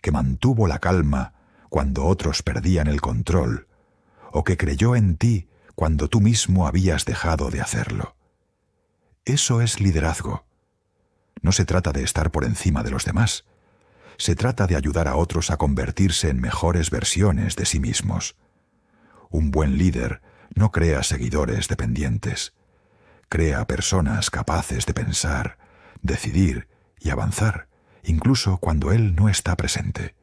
que mantuvo la calma cuando otros perdían el control, o que creyó en ti cuando tú mismo habías dejado de hacerlo. Eso es liderazgo. No se trata de estar por encima de los demás. Se trata de ayudar a otros a convertirse en mejores versiones de sí mismos. Un buen líder no crea seguidores dependientes. Crea personas capaces de pensar, decidir y avanzar, incluso cuando él no está presente.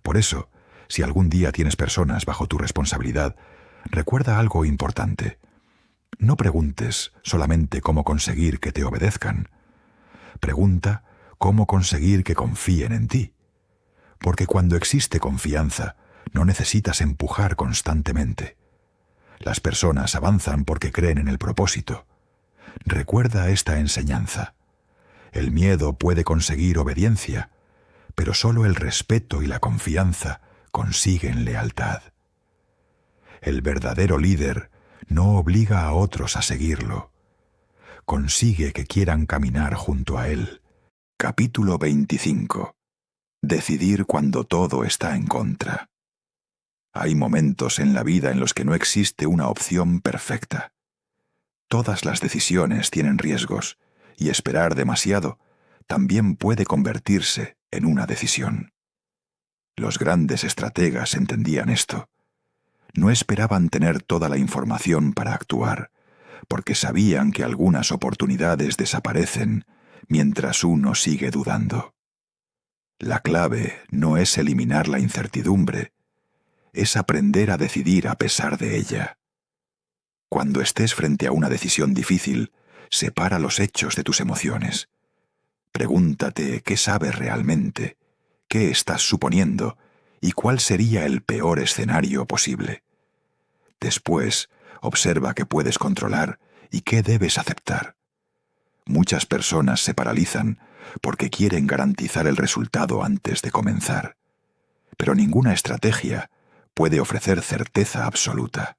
Por eso, si algún día tienes personas bajo tu responsabilidad, recuerda algo importante. No preguntes solamente cómo conseguir que te obedezcan. Pregunta cómo conseguir que confíen en ti. Porque cuando existe confianza, no necesitas empujar constantemente. Las personas avanzan porque creen en el propósito. Recuerda esta enseñanza. El miedo puede conseguir obediencia, pero solo el respeto y la confianza consiguen lealtad. El verdadero líder no obliga a otros a seguirlo. Consigue que quieran caminar junto a él. Capítulo 25. Decidir cuando todo está en contra. Hay momentos en la vida en los que no existe una opción perfecta. Todas las decisiones tienen riesgos, y esperar demasiado también puede convertirse en una decisión. Los grandes estrategas entendían esto. No esperaban tener toda la información para actuar, porque sabían que algunas oportunidades desaparecen mientras uno sigue dudando. La clave no es eliminar la incertidumbre, es aprender a decidir a pesar de ella. Cuando estés frente a una decisión difícil, separa los hechos de tus emociones. Pregúntate qué sabes realmente, qué estás suponiendo y cuál sería el peor escenario posible. Después, observa qué puedes controlar y qué debes aceptar. Muchas personas se paralizan porque quieren garantizar el resultado antes de comenzar. Pero ninguna estrategia puede ofrecer certeza absoluta.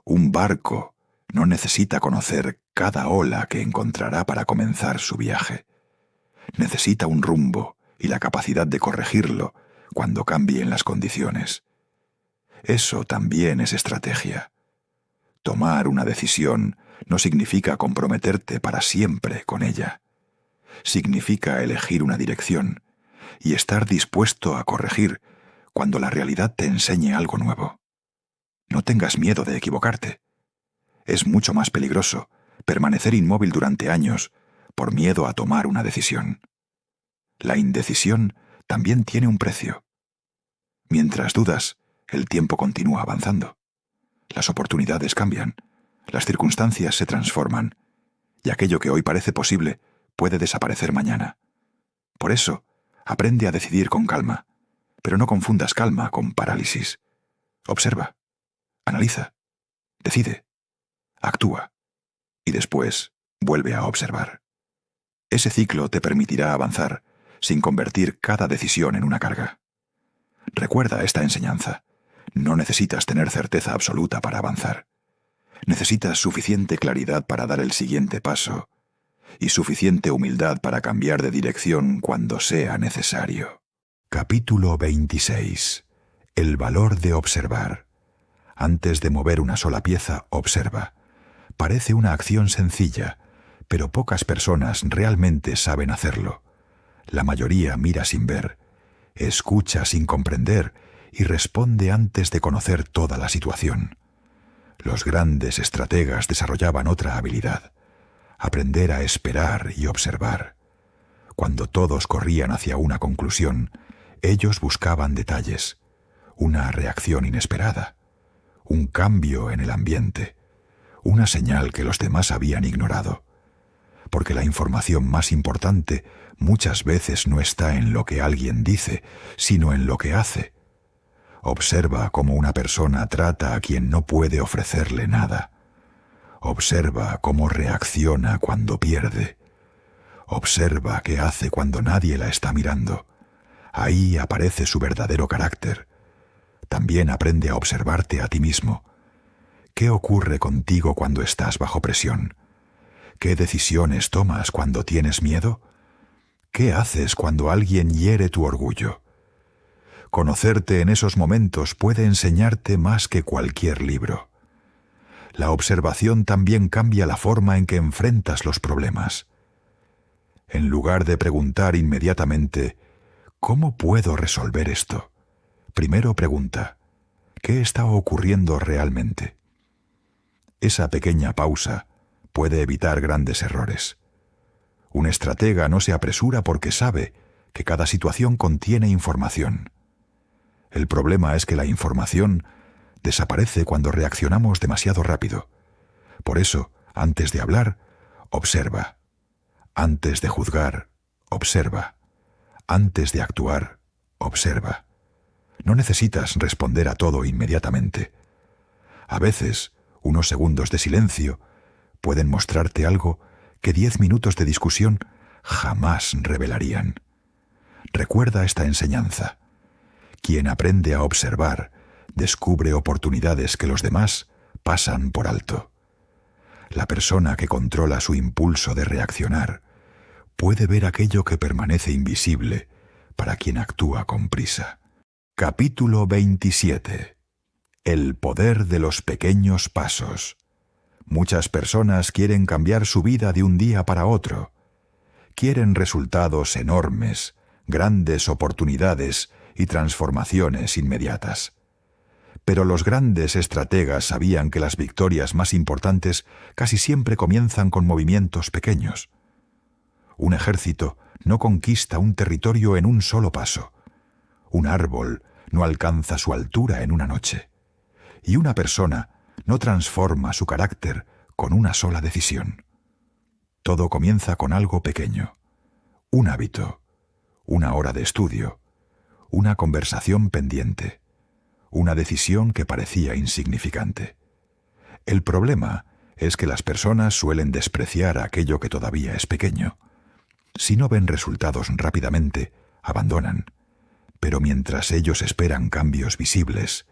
Un barco no necesita conocer cada ola que encontrará para comenzar su viaje. Necesita un rumbo y la capacidad de corregirlo cuando cambien las condiciones. Eso también es estrategia. Tomar una decisión no significa comprometerte para siempre con ella. Significa elegir una dirección y estar dispuesto a corregir cuando la realidad te enseñe algo nuevo. No tengas miedo de equivocarte. Es mucho más peligroso permanecer inmóvil durante años por miedo a tomar una decisión. La indecisión también tiene un precio. Mientras dudas, el tiempo continúa avanzando. Las oportunidades cambian, las circunstancias se transforman, y aquello que hoy parece posible puede desaparecer mañana. Por eso, aprende a decidir con calma, pero no confundas calma con parálisis. Observa, analiza, decide, actúa, y después vuelve a observar. Ese ciclo te permitirá avanzar sin convertir cada decisión en una carga. Recuerda esta enseñanza. No necesitas tener certeza absoluta para avanzar. Necesitas suficiente claridad para dar el siguiente paso y suficiente humildad para cambiar de dirección cuando sea necesario. Capítulo 26. El valor de observar. Antes de mover una sola pieza, observa. Parece una acción sencilla, pero pocas personas realmente saben hacerlo. La mayoría mira sin ver, escucha sin comprender y responde antes de conocer toda la situación. Los grandes estrategas desarrollaban otra habilidad: aprender a esperar y observar. Cuando todos corrían hacia una conclusión, ellos buscaban detalles, una reacción inesperada, un cambio en el ambiente, una señal que los demás habían ignorado. Porque la información más importante muchas veces no está en lo que alguien dice, sino en lo que hace. Observa cómo una persona trata a quien no puede ofrecerle nada. Observa cómo reacciona cuando pierde. Observa qué hace cuando nadie la está mirando. Ahí aparece su verdadero carácter. También aprende a observarte a ti mismo. ¿Qué ocurre contigo cuando estás bajo presión? ¿Qué decisiones tomas cuando tienes miedo? ¿Qué haces cuando alguien hiere tu orgullo? Conocerte en esos momentos puede enseñarte más que cualquier libro. La observación también cambia la forma en que enfrentas los problemas. En lugar de preguntar inmediatamente, ¿cómo puedo resolver esto? Primero pregunta, ¿qué está ocurriendo realmente? Esa pequeña pausa puede evitar grandes errores. Un estratega no se apresura porque sabe que cada situación contiene información. El problema es que la información desaparece cuando reaccionamos demasiado rápido. Por eso, antes de hablar, observa. Antes de juzgar, observa. Antes de actuar, observa. No necesitas responder a todo inmediatamente. A veces, unos segundos de silencio pueden mostrarte algo que 10 minutos de discusión jamás revelarían. Recuerda esta enseñanza. Quien aprende a observar descubre oportunidades que los demás pasan por alto. La persona que controla su impulso de reaccionar puede ver aquello que permanece invisible para quien actúa con prisa. Capítulo 27. El poder de los pequeños pasos. Muchas personas quieren cambiar su vida de un día para otro. Quieren resultados enormes, grandes oportunidades y transformaciones inmediatas. Pero los grandes estrategas sabían que las victorias más importantes casi siempre comienzan con movimientos pequeños. Un ejército no conquista un territorio en un solo paso. Un árbol no alcanza su altura en una noche. Y una persona no transforma su carácter con una sola decisión. Todo comienza con algo pequeño. Un hábito, una hora de estudio, una conversación pendiente, una decisión que parecía insignificante. El problema es que las personas suelen despreciar aquello que todavía es pequeño. Si no ven resultados rápidamente, abandonan. Pero mientras ellos esperan cambios visibles,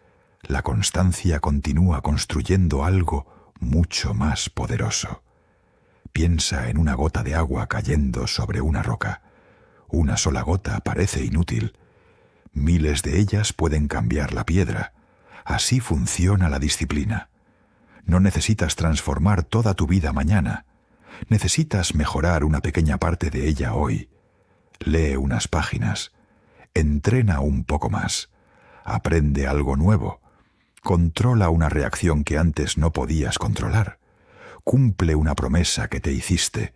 la constancia continúa construyendo algo mucho más poderoso. Piensa en una gota de agua cayendo sobre una roca. Una sola gota parece inútil. Miles de ellas pueden cambiar la piedra. Así funciona la disciplina. No necesitas transformar toda tu vida mañana. Necesitas mejorar una pequeña parte de ella hoy. Lee unas páginas. Entrena un poco más. Aprende algo nuevo. Controla una reacción que antes no podías controlar. Cumple una promesa que te hiciste.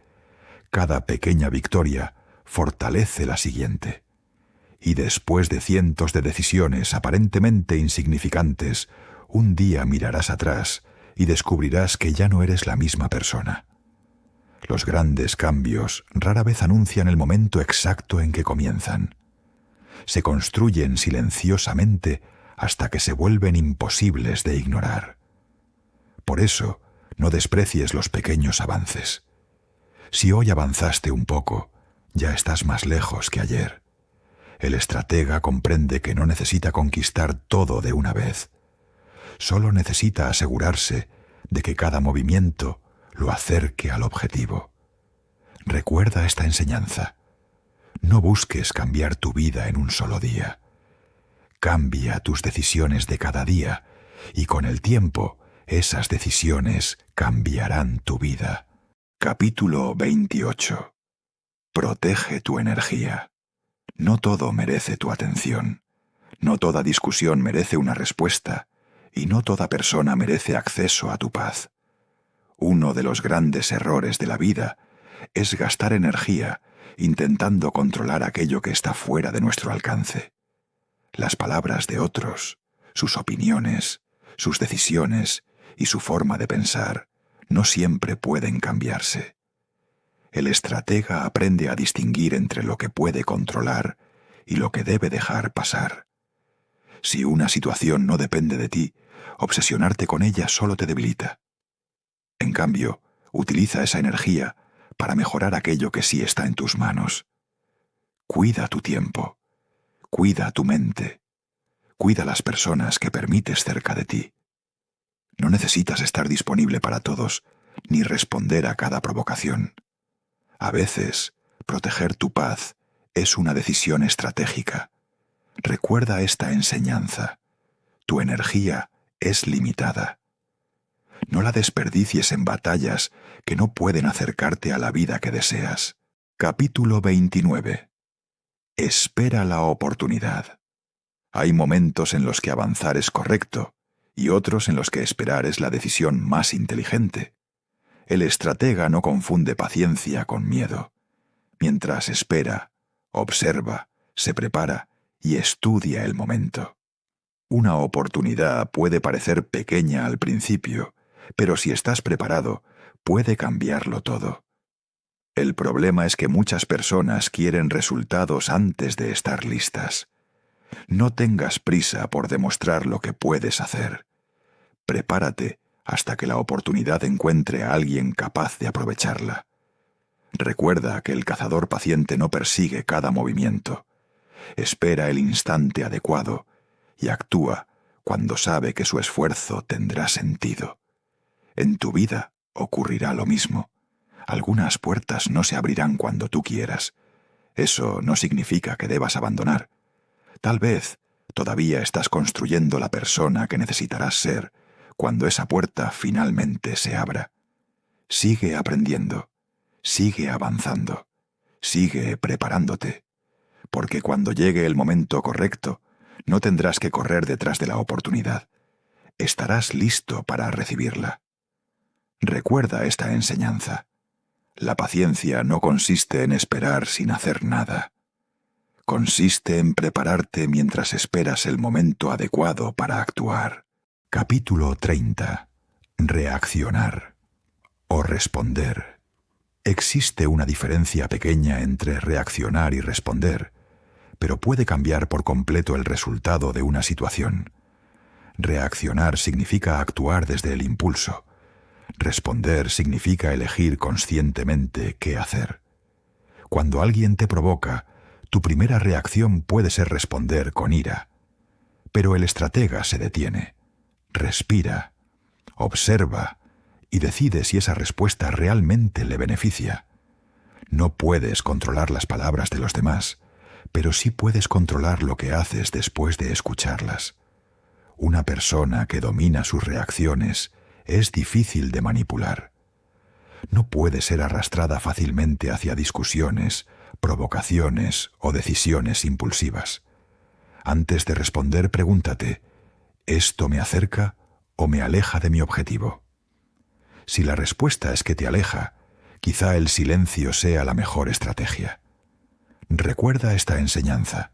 Cada pequeña victoria fortalece la siguiente. Y después de cientos de decisiones aparentemente insignificantes, un día mirarás atrás y descubrirás que ya no eres la misma persona. Los grandes cambios rara vez anuncian el momento exacto en que comienzan. Se construyen silenciosamente hasta que se vuelven imposibles de ignorar. Por eso, no desprecies los pequeños avances. Si hoy avanzaste un poco, ya estás más lejos que ayer. El estratega comprende que no necesita conquistar todo de una vez. Solo necesita asegurarse de que cada movimiento lo acerque al objetivo. Recuerda esta enseñanza. No busques cambiar tu vida en un solo día. Cambia tus decisiones de cada día y con el tiempo esas decisiones cambiarán tu vida. Capítulo 28. Protege tu energía. No todo merece tu atención. No toda discusión merece una respuesta y no toda persona merece acceso a tu paz. Uno de los grandes errores de la vida es gastar energía intentando controlar aquello que está fuera de nuestro alcance. Las palabras de otros, sus opiniones, sus decisiones y su forma de pensar no siempre pueden cambiarse. El estratega aprende a distinguir entre lo que puede controlar y lo que debe dejar pasar. Si una situación no depende de ti, obsesionarte con ella solo te debilita. En cambio, utiliza esa energía para mejorar aquello que sí está en tus manos. Cuida tu tiempo, cuida tu mente, cuida las personas que permites cerca de ti. No necesitas estar disponible para todos, ni responder a cada provocación. A veces, proteger tu paz es una decisión estratégica. Recuerda esta enseñanza. Tu energía es limitada. No la desperdicies en batallas que no pueden acercarte a la vida que deseas. Capítulo 29. Espera la oportunidad. Hay momentos en los que avanzar es correcto y otros en los que esperar es la decisión más inteligente. El estratega no confunde paciencia con miedo. Mientras espera, observa, se prepara y estudia el momento. Una oportunidad puede parecer pequeña al principio, pero si estás preparado, puede cambiarlo todo. El problema es que muchas personas quieren resultados antes de estar listas. No tengas prisa por demostrar lo que puedes hacer. Prepárate hasta que la oportunidad encuentre a alguien capaz de aprovecharla. Recuerda que el cazador paciente no persigue cada movimiento. Espera el instante adecuado y actúa cuando sabe que su esfuerzo tendrá sentido. En tu vida ocurrirá lo mismo. Algunas puertas no se abrirán cuando tú quieras. Eso no significa que debas abandonar. Tal vez todavía estás construyendo la persona que necesitarás ser cuando esa puerta finalmente se abra. Sigue aprendiendo, sigue avanzando, sigue preparándote, porque cuando llegue el momento correcto, no tendrás que correr detrás de la oportunidad. Estarás listo para recibirla. Recuerda esta enseñanza. La paciencia no consiste en esperar sin hacer nada. Consiste en prepararte mientras esperas el momento adecuado para actuar. Capítulo 30. Reaccionar o responder. Existe una diferencia pequeña entre reaccionar y responder, pero puede cambiar por completo el resultado de una situación. Reaccionar significa actuar desde el impulso. Responder significa elegir conscientemente qué hacer. Cuando alguien te provoca, tu primera reacción puede ser responder con ira. Pero el estratega se detiene, respira, observa y decide si esa respuesta realmente le beneficia. No puedes controlar las palabras de los demás, pero sí puedes controlar lo que haces después de escucharlas. Una persona que domina sus reacciones es difícil de manipular. No puede ser arrastrada fácilmente hacia discusiones, provocaciones o decisiones impulsivas. Antes de responder, pregúntate, ¿esto me acerca o me aleja de mi objetivo? Si la respuesta es que te aleja, quizá el silencio sea la mejor estrategia. Recuerda esta enseñanza.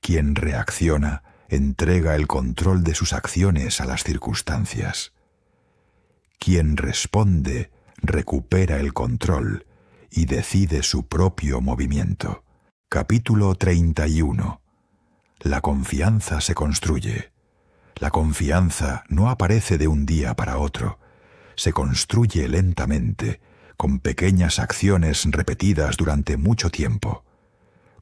Quien reacciona entrega el control de sus acciones a las circunstancias. Quien responde recupera el control y decide su propio movimiento. Capítulo 31. La confianza se construye. La confianza no aparece de un día para otro. Se construye lentamente, con pequeñas acciones repetidas durante mucho tiempo.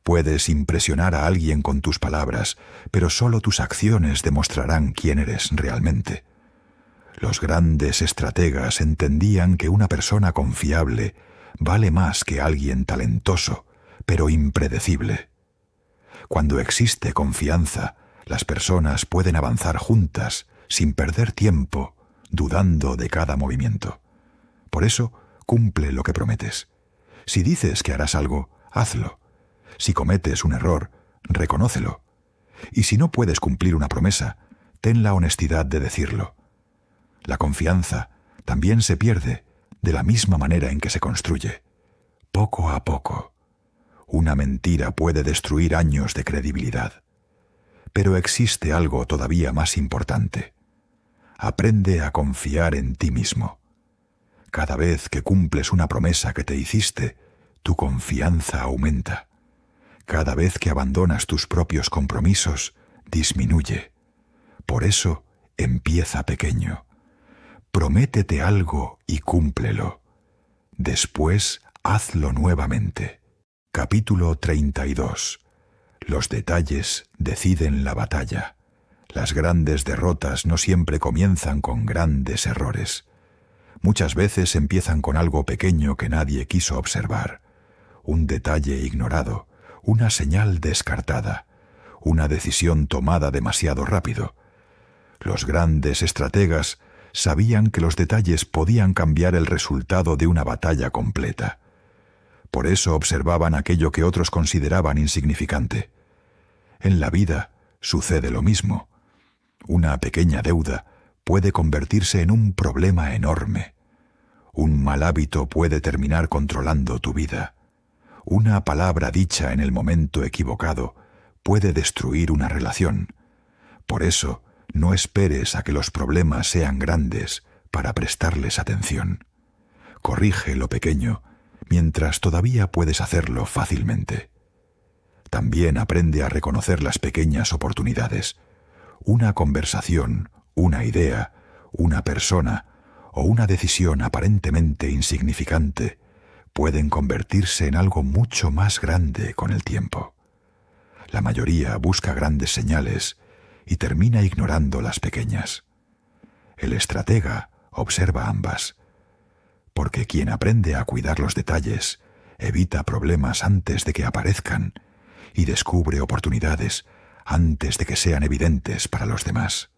Puedes impresionar a alguien con tus palabras, pero solo tus acciones demostrarán quién eres realmente. Los grandes estrategas entendían que una persona confiable vale más que alguien talentoso, pero impredecible. Cuando existe confianza, las personas pueden avanzar juntas, sin perder tiempo, dudando de cada movimiento. Por eso, cumple lo que prometes. Si dices que harás algo, hazlo. Si cometes un error, reconócelo. Y si no puedes cumplir una promesa, ten la honestidad de decirlo. La confianza también se pierde de la misma manera en que se construye, poco a poco. Una mentira puede destruir años de credibilidad. Pero existe algo todavía más importante. Aprende a confiar en ti mismo. Cada vez que cumples una promesa que te hiciste, tu confianza aumenta. Cada vez que abandonas tus propios compromisos, disminuye. Por eso, empieza pequeño. Prométete algo y cúmplelo. Después, Hazlo nuevamente. Capítulo 32. Los detalles deciden la batalla. Las grandes derrotas no siempre comienzan con grandes errores. Muchas veces empiezan con algo pequeño que nadie quiso observar. Un detalle ignorado, una señal descartada, una decisión tomada demasiado rápido. Los grandes estrategas sabían que los detalles podían cambiar el resultado de una batalla completa. Por eso observaban aquello que otros consideraban insignificante. En la vida sucede lo mismo. Una pequeña deuda puede convertirse en un problema enorme. Un mal hábito puede terminar controlando tu vida. Una palabra dicha en el momento equivocado puede destruir una relación. Por eso, no esperes a que los problemas sean grandes para prestarles atención. Corrige lo pequeño mientras todavía puedes hacerlo fácilmente. También aprende a reconocer las pequeñas oportunidades. Una conversación, una idea, una persona o una decisión aparentemente insignificante pueden convertirse en algo mucho más grande con el tiempo. La mayoría busca grandes señales y termina ignorando las pequeñas. El estratega observa ambas, porque quien aprende a cuidar los detalles evita problemas antes de que aparezcan y descubre oportunidades antes de que sean evidentes para los demás.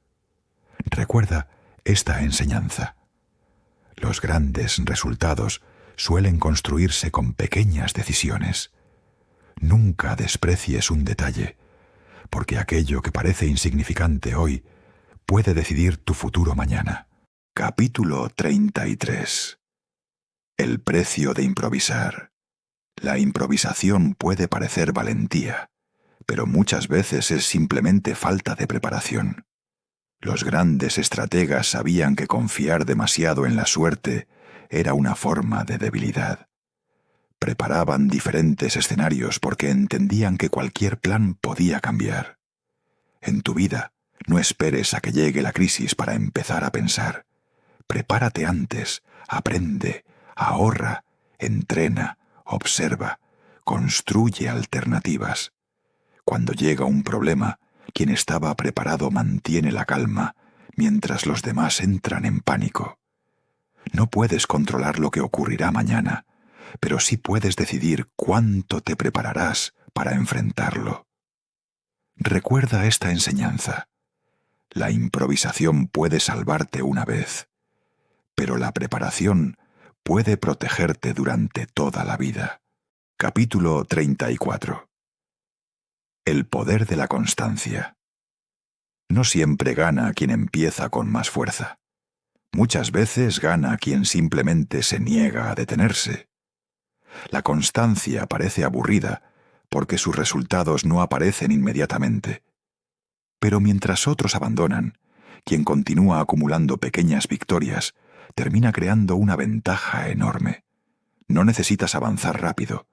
Recuerda esta enseñanza. Los grandes resultados suelen construirse con pequeñas decisiones. Nunca desprecies un detalle, porque aquello que parece insignificante hoy puede decidir tu futuro mañana. Capítulo 33. El precio de improvisar. La improvisación puede parecer valentía, pero muchas veces es simplemente falta de preparación. Los grandes estrategas sabían que confiar demasiado en la suerte era una forma de debilidad. Preparaban diferentes escenarios porque entendían que cualquier plan podía cambiar. En tu vida, no esperes a que llegue la crisis para empezar a pensar. Prepárate antes, aprende, ahorra, entrena, observa, construye alternativas. Cuando llega un problema, quien estaba preparado mantiene la calma, mientras los demás entran en pánico. No puedes controlar lo que ocurrirá mañana, pero sí puedes decidir cuánto te prepararás para enfrentarlo. Recuerda esta enseñanza. La improvisación puede salvarte una vez, pero la preparación puede protegerte durante toda la vida. Capítulo 34. El poder de la constancia. No siempre gana quien empieza con más fuerza. Muchas veces gana quien simplemente se niega a detenerse. La constancia parece aburrida porque sus resultados no aparecen inmediatamente. Pero mientras otros abandonan, quien continúa acumulando pequeñas victorias termina creando una ventaja enorme. No necesitas avanzar rápido.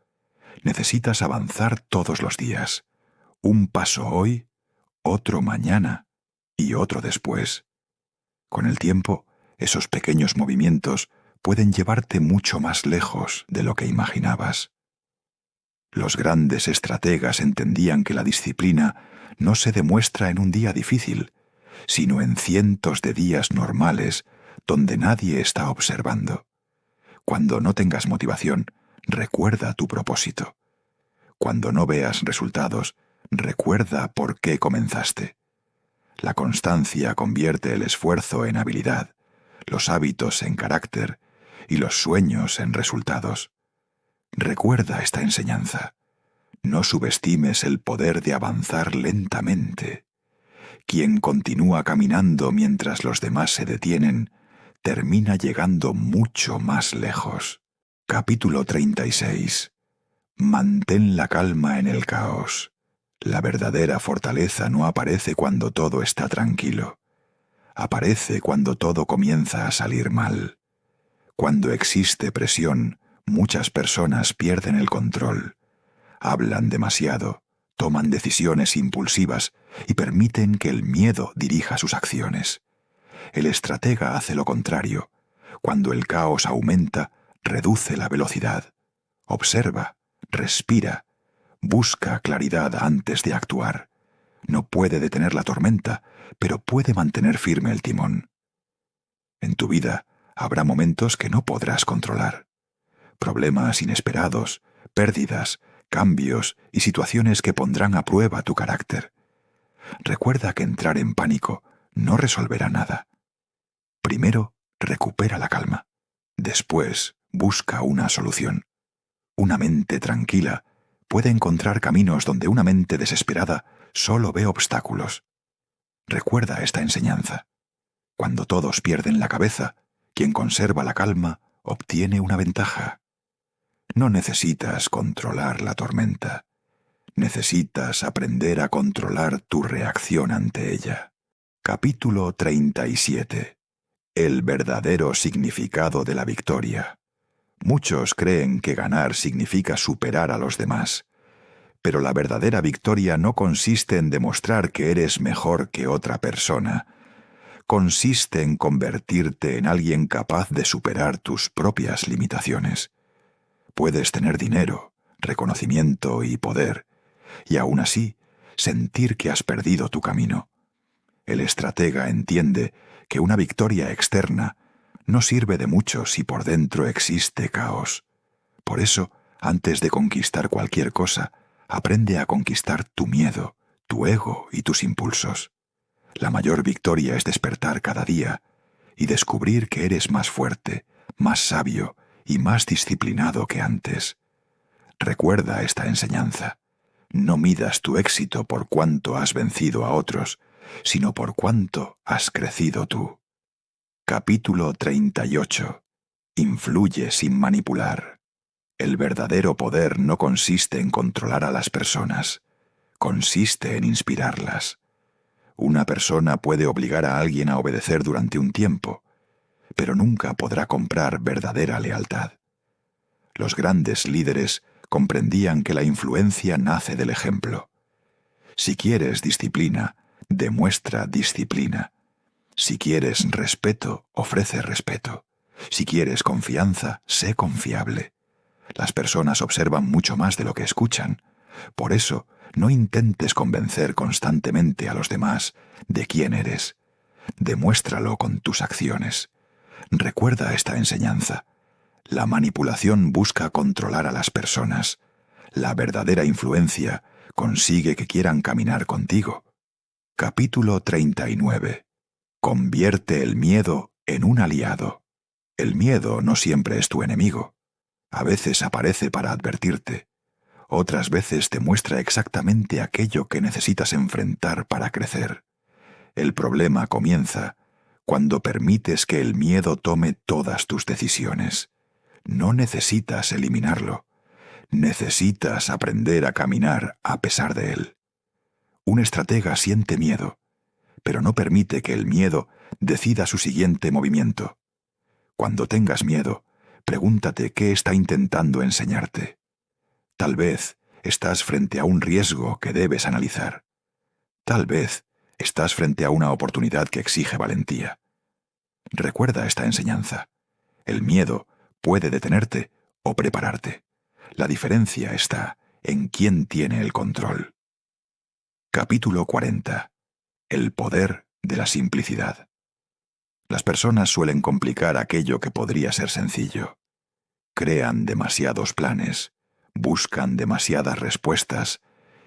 Necesitas avanzar todos los días. Un paso hoy, otro mañana y otro después. Con el tiempo, esos pequeños movimientos pueden llevarte mucho más lejos de lo que imaginabas. Los grandes estrategas entendían que la disciplina no se demuestra en un día difícil, sino en cientos de días normales donde nadie está observando. Cuando no tengas motivación, recuerda tu propósito. Cuando no veas resultados, recuerda por qué comenzaste. La constancia convierte el esfuerzo en habilidad, los hábitos en carácter y los sueños en resultados. Recuerda esta enseñanza. No subestimes el poder de avanzar lentamente. Quien continúa caminando mientras los demás se detienen, termina llegando mucho más lejos. Capítulo 36. Mantén la calma en el caos. La verdadera fortaleza no aparece cuando todo está tranquilo. Aparece cuando todo comienza a salir mal. Cuando existe presión, muchas personas pierden el control. Hablan demasiado, toman decisiones impulsivas y permiten que el miedo dirija sus acciones. El estratega hace lo contrario. Cuando el caos aumenta, reduce la velocidad. Observa, respira, busca claridad antes de actuar. No puede detener la tormenta, pero puede mantener firme el timón. En tu vida habrá momentos que no podrás controlar. Problemas inesperados, pérdidas, cambios y situaciones que pondrán a prueba tu carácter. Recuerda que entrar en pánico no resolverá nada. Primero, recupera la calma. Después, busca una solución. Una mente tranquila puede encontrar caminos donde una mente desesperada solo ve obstáculos. Recuerda esta enseñanza. Cuando todos pierden la cabeza, quien conserva la calma obtiene una ventaja. No necesitas controlar la tormenta. Necesitas aprender a controlar tu reacción ante ella. Capítulo 37. El verdadero significado de la victoria. Muchos creen que ganar significa superar a los demás, pero la verdadera victoria no consiste en demostrar que eres mejor que otra persona. Consiste en convertirte en alguien capaz de superar tus propias limitaciones. Puedes tener dinero, reconocimiento y poder, y aún así sentir que has perdido tu camino. El estratega entiende que una victoria externa no sirve de mucho si por dentro existe caos. Por eso, antes de conquistar cualquier cosa, aprende a conquistar tu miedo, tu ego y tus impulsos. La mayor victoria es despertar cada día y descubrir que eres más fuerte, más sabio y más disciplinado que antes. Recuerda esta enseñanza. No midas tu éxito por cuánto has vencido a otros, sino por cuánto has crecido tú. Capítulo 38. Influye sin manipular. El verdadero poder no consiste en controlar a las personas, consiste en inspirarlas. Una persona puede obligar a alguien a obedecer durante un tiempo, pero nunca podrá comprar verdadera lealtad. Los grandes líderes comprendían que la influencia nace del ejemplo. Si quieres disciplina, demuestra disciplina. Si quieres respeto, ofrece respeto. Si quieres confianza, sé confiable. Las personas observan mucho más de lo que escuchan. Por eso, no intentes convencer constantemente a los demás de quién eres. Demuéstralo con tus acciones. Recuerda esta enseñanza. La manipulación busca controlar a las personas. La verdadera influencia consigue que quieran caminar contigo. Capítulo 39. Convierte el miedo en un aliado. El miedo no siempre es tu enemigo. A veces aparece para advertirte. Otras veces te muestra exactamente aquello que necesitas enfrentar para crecer. El problema comienza cuando permites que el miedo tome todas tus decisiones. No necesitas eliminarlo. Necesitas aprender a caminar a pesar de él. Un estratega siente miedo, pero no permite que el miedo decida su siguiente movimiento. Cuando tengas miedo, pregúntate qué está intentando enseñarte. Tal vez estás frente a un riesgo que debes analizar. Tal vez estás frente a una oportunidad que exige valentía. Recuerda esta enseñanza. El miedo puede detenerte o prepararte. La diferencia está en quién tiene el control. Capítulo 40. El poder de la simplicidad. Las personas suelen complicar aquello que podría ser sencillo. Crean demasiados planes, buscan demasiadas respuestas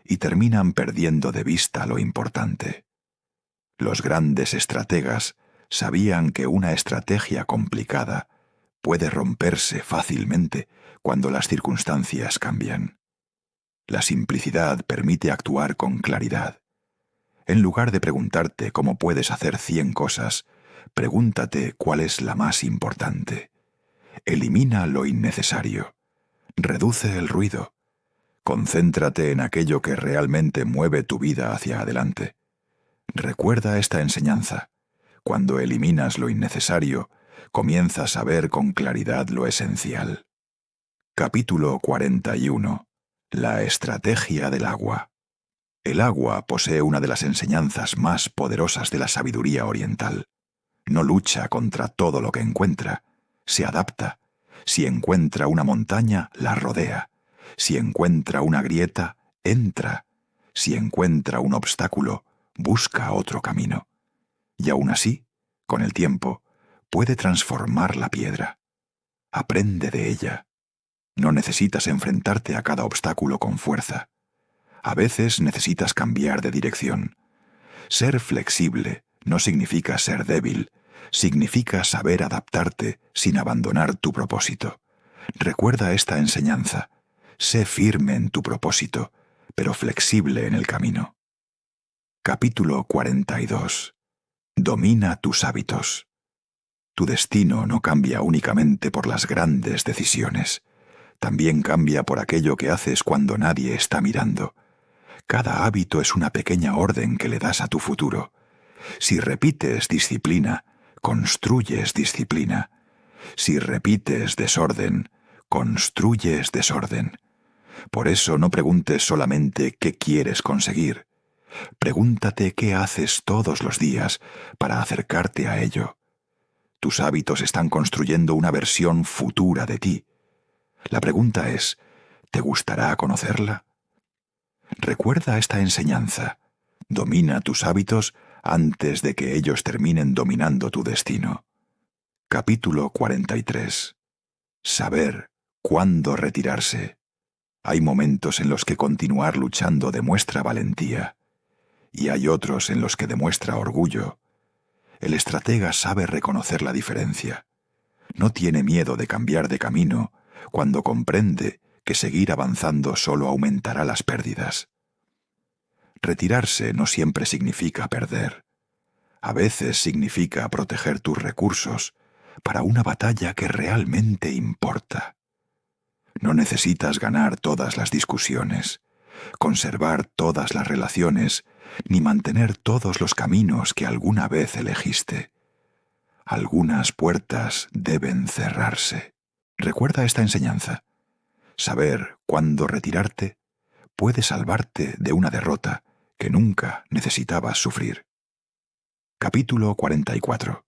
y terminan perdiendo de vista lo importante. Los grandes estrategas sabían que una estrategia complicada puede romperse fácilmente cuando las circunstancias cambian. La simplicidad permite actuar con claridad. En lugar de preguntarte cómo puedes hacer 100 cosas, pregúntate cuál es la más importante. Elimina lo innecesario. Reduce el ruido. Concéntrate en aquello que realmente mueve tu vida hacia adelante. Recuerda esta enseñanza. Cuando eliminas lo innecesario, comienzas a ver con claridad lo esencial. Capítulo 41. La estrategia del agua. El agua posee una de las enseñanzas más poderosas de la sabiduría oriental. No lucha contra todo lo que encuentra, se adapta, Si encuentra una montaña, la rodea. Si encuentra una grieta, entra. Si encuentra un obstáculo, busca otro camino. Y aún así, con el tiempo, puede transformar la piedra. Aprende de ella. No necesitas enfrentarte a cada obstáculo con fuerza. A veces necesitas cambiar de dirección. Ser flexible no significa ser débil, significa saber adaptarte sin abandonar tu propósito. Recuerda esta enseñanza. Sé firme en tu propósito, pero flexible en el camino. Capítulo 42. Domina tus hábitos. Tu destino no cambia únicamente por las grandes decisiones. También cambia por aquello que haces cuando nadie está mirando. Cada hábito es una pequeña orden que le das a tu futuro. Si repites disciplina, construyes disciplina. Si repites desorden, construyes desorden. Por eso no preguntes solamente qué quieres conseguir. Pregúntate qué haces todos los días para acercarte a ello. Tus hábitos están construyendo una versión futura de ti. La pregunta es, ¿te gustará conocerla? Recuerda esta enseñanza. Domina tus hábitos antes de que ellos terminen dominando tu destino. Capítulo 43. Saber cuándo retirarse. Hay momentos en los que continuar luchando demuestra valentía, y hay otros en los que demuestra orgullo. El estratega sabe reconocer la diferencia. No tiene miedo de cambiar de camino cuando comprende que seguir avanzando solo aumentará las pérdidas. Retirarse no siempre significa perder. A veces significa proteger tus recursos para una batalla que realmente importa. No necesitas ganar todas las discusiones, conservar todas las relaciones, ni mantener todos los caminos que alguna vez elegiste. Algunas puertas deben cerrarse. Recuerda esta enseñanza. Saber cuándo retirarte puede salvarte de una derrota que nunca necesitabas sufrir. Capítulo 44.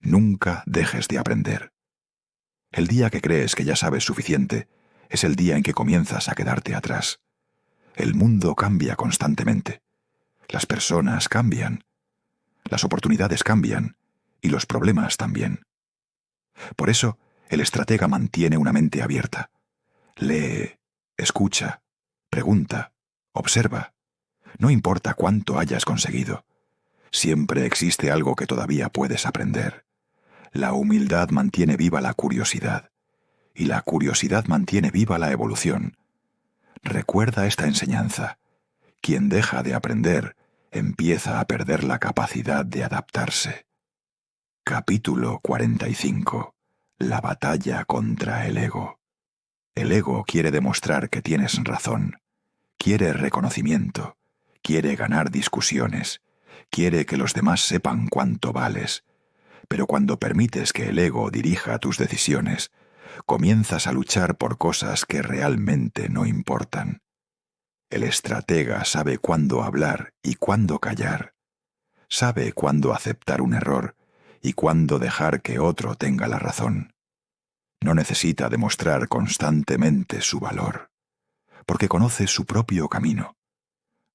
Nunca dejes de aprender. El día que crees que ya sabes suficiente es el día en que comienzas a quedarte atrás. El mundo cambia constantemente. Las personas cambian. Las oportunidades cambian y los problemas también. Por eso, el estratega mantiene una mente abierta. Lee, escucha, pregunta, observa. No importa cuánto hayas conseguido. Siempre existe algo que todavía puedes aprender. La humildad mantiene viva la curiosidad, y la curiosidad mantiene viva la evolución. Recuerda esta enseñanza. Quien deja de aprender empieza a perder la capacidad de adaptarse. Capítulo 45. La batalla contra el ego. El ego quiere demostrar que tienes razón. Quiere reconocimiento. Quiere ganar discusiones. Quiere que los demás sepan cuánto vales. Pero cuando permites que el ego dirija tus decisiones, comienzas a luchar por cosas que realmente no importan. El estratega sabe cuándo hablar y cuándo callar. Sabe cuándo aceptar un error y cuándo dejar que otro tenga la razón. No necesita demostrar constantemente su valor, porque conoce su propio camino.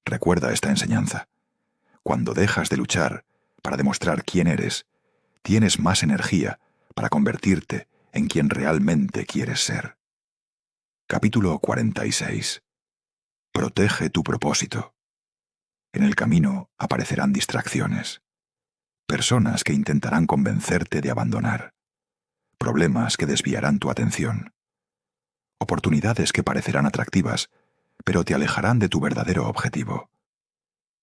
Recuerda esta enseñanza. Cuando dejas de luchar para demostrar quién eres, tienes más energía para convertirte en quien realmente quieres ser. Capítulo 46. Protege tu propósito. En el camino aparecerán distracciones. Personas que intentarán convencerte de abandonar. Problemas que desviarán tu atención. Oportunidades que parecerán atractivas, pero te alejarán de tu verdadero objetivo.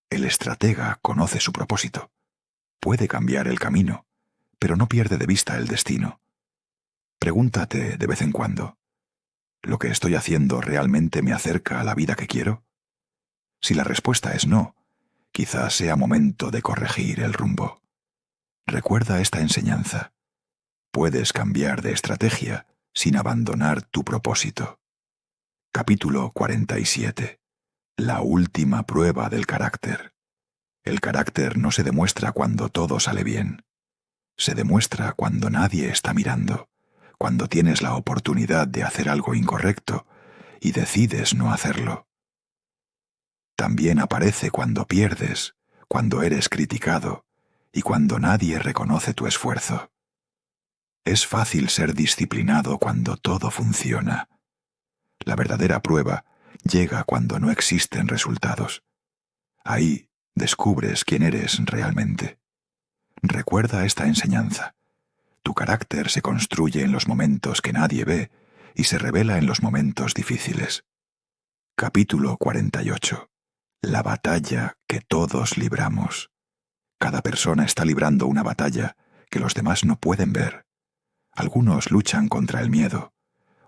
El estratega conoce su propósito. Puede cambiar el camino, pero no pierde de vista el destino. Pregúntate de vez en cuando, ¿lo que estoy haciendo realmente me acerca a la vida que quiero? Si la respuesta es no, quizás sea momento de corregir el rumbo. Recuerda esta enseñanza. Puedes cambiar de estrategia sin abandonar tu propósito. Capítulo 47. La última prueba del carácter. El carácter no se demuestra cuando todo sale bien. Se demuestra cuando nadie está mirando, cuando tienes la oportunidad de hacer algo incorrecto y decides no hacerlo. También aparece cuando pierdes, cuando eres criticado y cuando nadie reconoce tu esfuerzo. Es fácil ser disciplinado cuando todo funciona. La verdadera prueba llega cuando no existen resultados. Ahí descubres quién eres realmente. Recuerda esta enseñanza. Tu carácter se construye en los momentos que nadie ve y se revela en los momentos difíciles. Capítulo 48. La batalla que todos libramos. Cada persona está librando una batalla que los demás no pueden ver. Algunos luchan contra el miedo,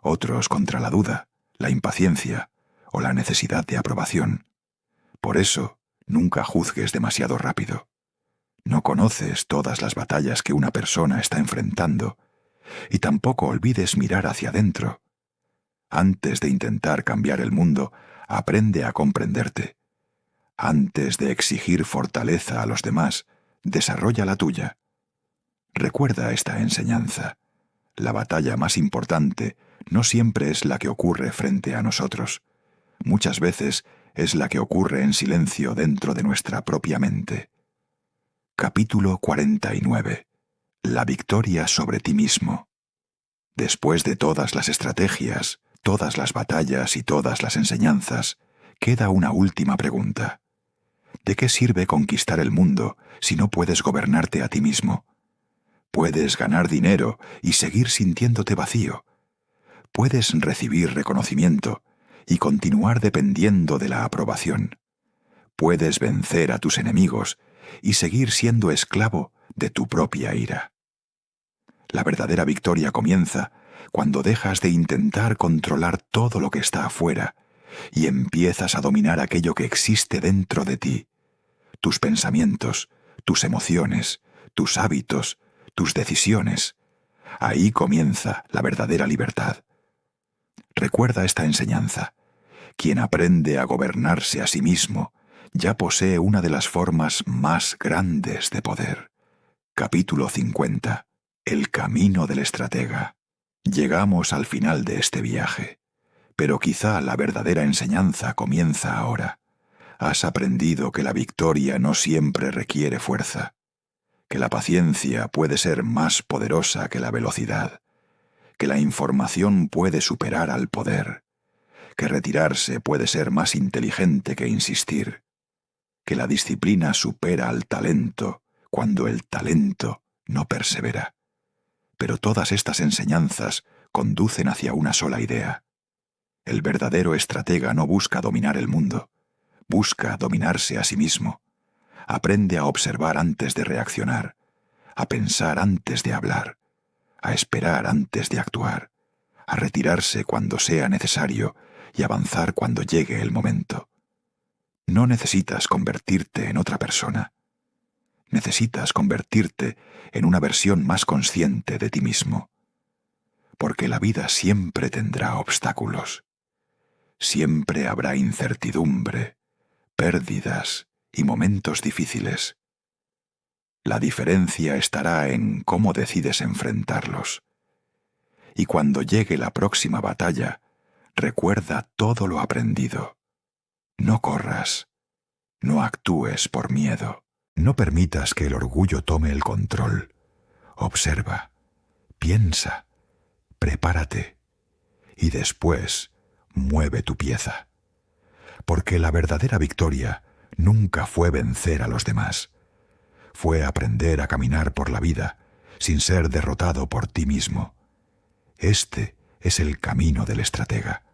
otros contra la duda, la impaciencia o la necesidad de aprobación. Por eso, nunca juzgues demasiado rápido. No conoces todas las batallas que una persona está enfrentando y tampoco olvides mirar hacia adentro. Antes de intentar cambiar el mundo, aprende a comprenderte. Antes de exigir fortaleza a los demás, desarrolla la tuya. Recuerda esta enseñanza. La batalla más importante no siempre es la que ocurre frente a nosotros. Muchas veces es la que ocurre en silencio dentro de nuestra propia mente. Capítulo 49. La victoria sobre ti mismo. Después de todas las estrategias, todas las batallas y todas las enseñanzas, queda una última pregunta. ¿De qué sirve conquistar el mundo si no puedes gobernarte a ti mismo? Puedes ganar dinero y seguir sintiéndote vacío. Puedes recibir reconocimiento y continuar dependiendo de la aprobación. Puedes vencer a tus enemigos y seguir siendo esclavo de tu propia ira. La verdadera victoria comienza cuando dejas de intentar controlar todo lo que está afuera y empiezas a dominar aquello que existe dentro de ti. Tus pensamientos, tus emociones, tus hábitos, tus decisiones. Ahí comienza la verdadera libertad. Recuerda esta enseñanza. Quien aprende a gobernarse a sí mismo ya posee una de las formas más grandes de poder. Capítulo 50. El camino del estratega. Llegamos al final de este viaje, pero quizá la verdadera enseñanza comienza ahora. Has aprendido que la victoria no siempre requiere fuerza, que la paciencia puede ser más poderosa que la velocidad, que la información puede superar al poder, que retirarse puede ser más inteligente que insistir, que la disciplina supera al talento cuando el talento no persevera. Pero todas estas enseñanzas conducen hacia una sola idea. El verdadero estratega no busca dominar el mundo, busca dominarse a sí mismo. Aprende a observar antes de reaccionar, a pensar antes de hablar, a esperar antes de actuar, a retirarse cuando sea necesario y avanzar cuando llegue el momento. No necesitas convertirte en otra persona. Necesitas convertirte en una versión más consciente de ti mismo. Porque la vida siempre tendrá obstáculos. Siempre habrá incertidumbre, pérdidas y momentos difíciles. La diferencia estará en cómo decides enfrentarlos. Y cuando llegue la próxima batalla, recuerda todo lo aprendido. No corras, no actúes por miedo. No permitas que el orgullo tome el control. Observa, piensa, prepárate y después mueve tu pieza. Porque la verdadera victoria nunca fue vencer a los demás. Fue aprender a caminar por la vida sin ser derrotado por ti mismo. Este es el camino del estratega.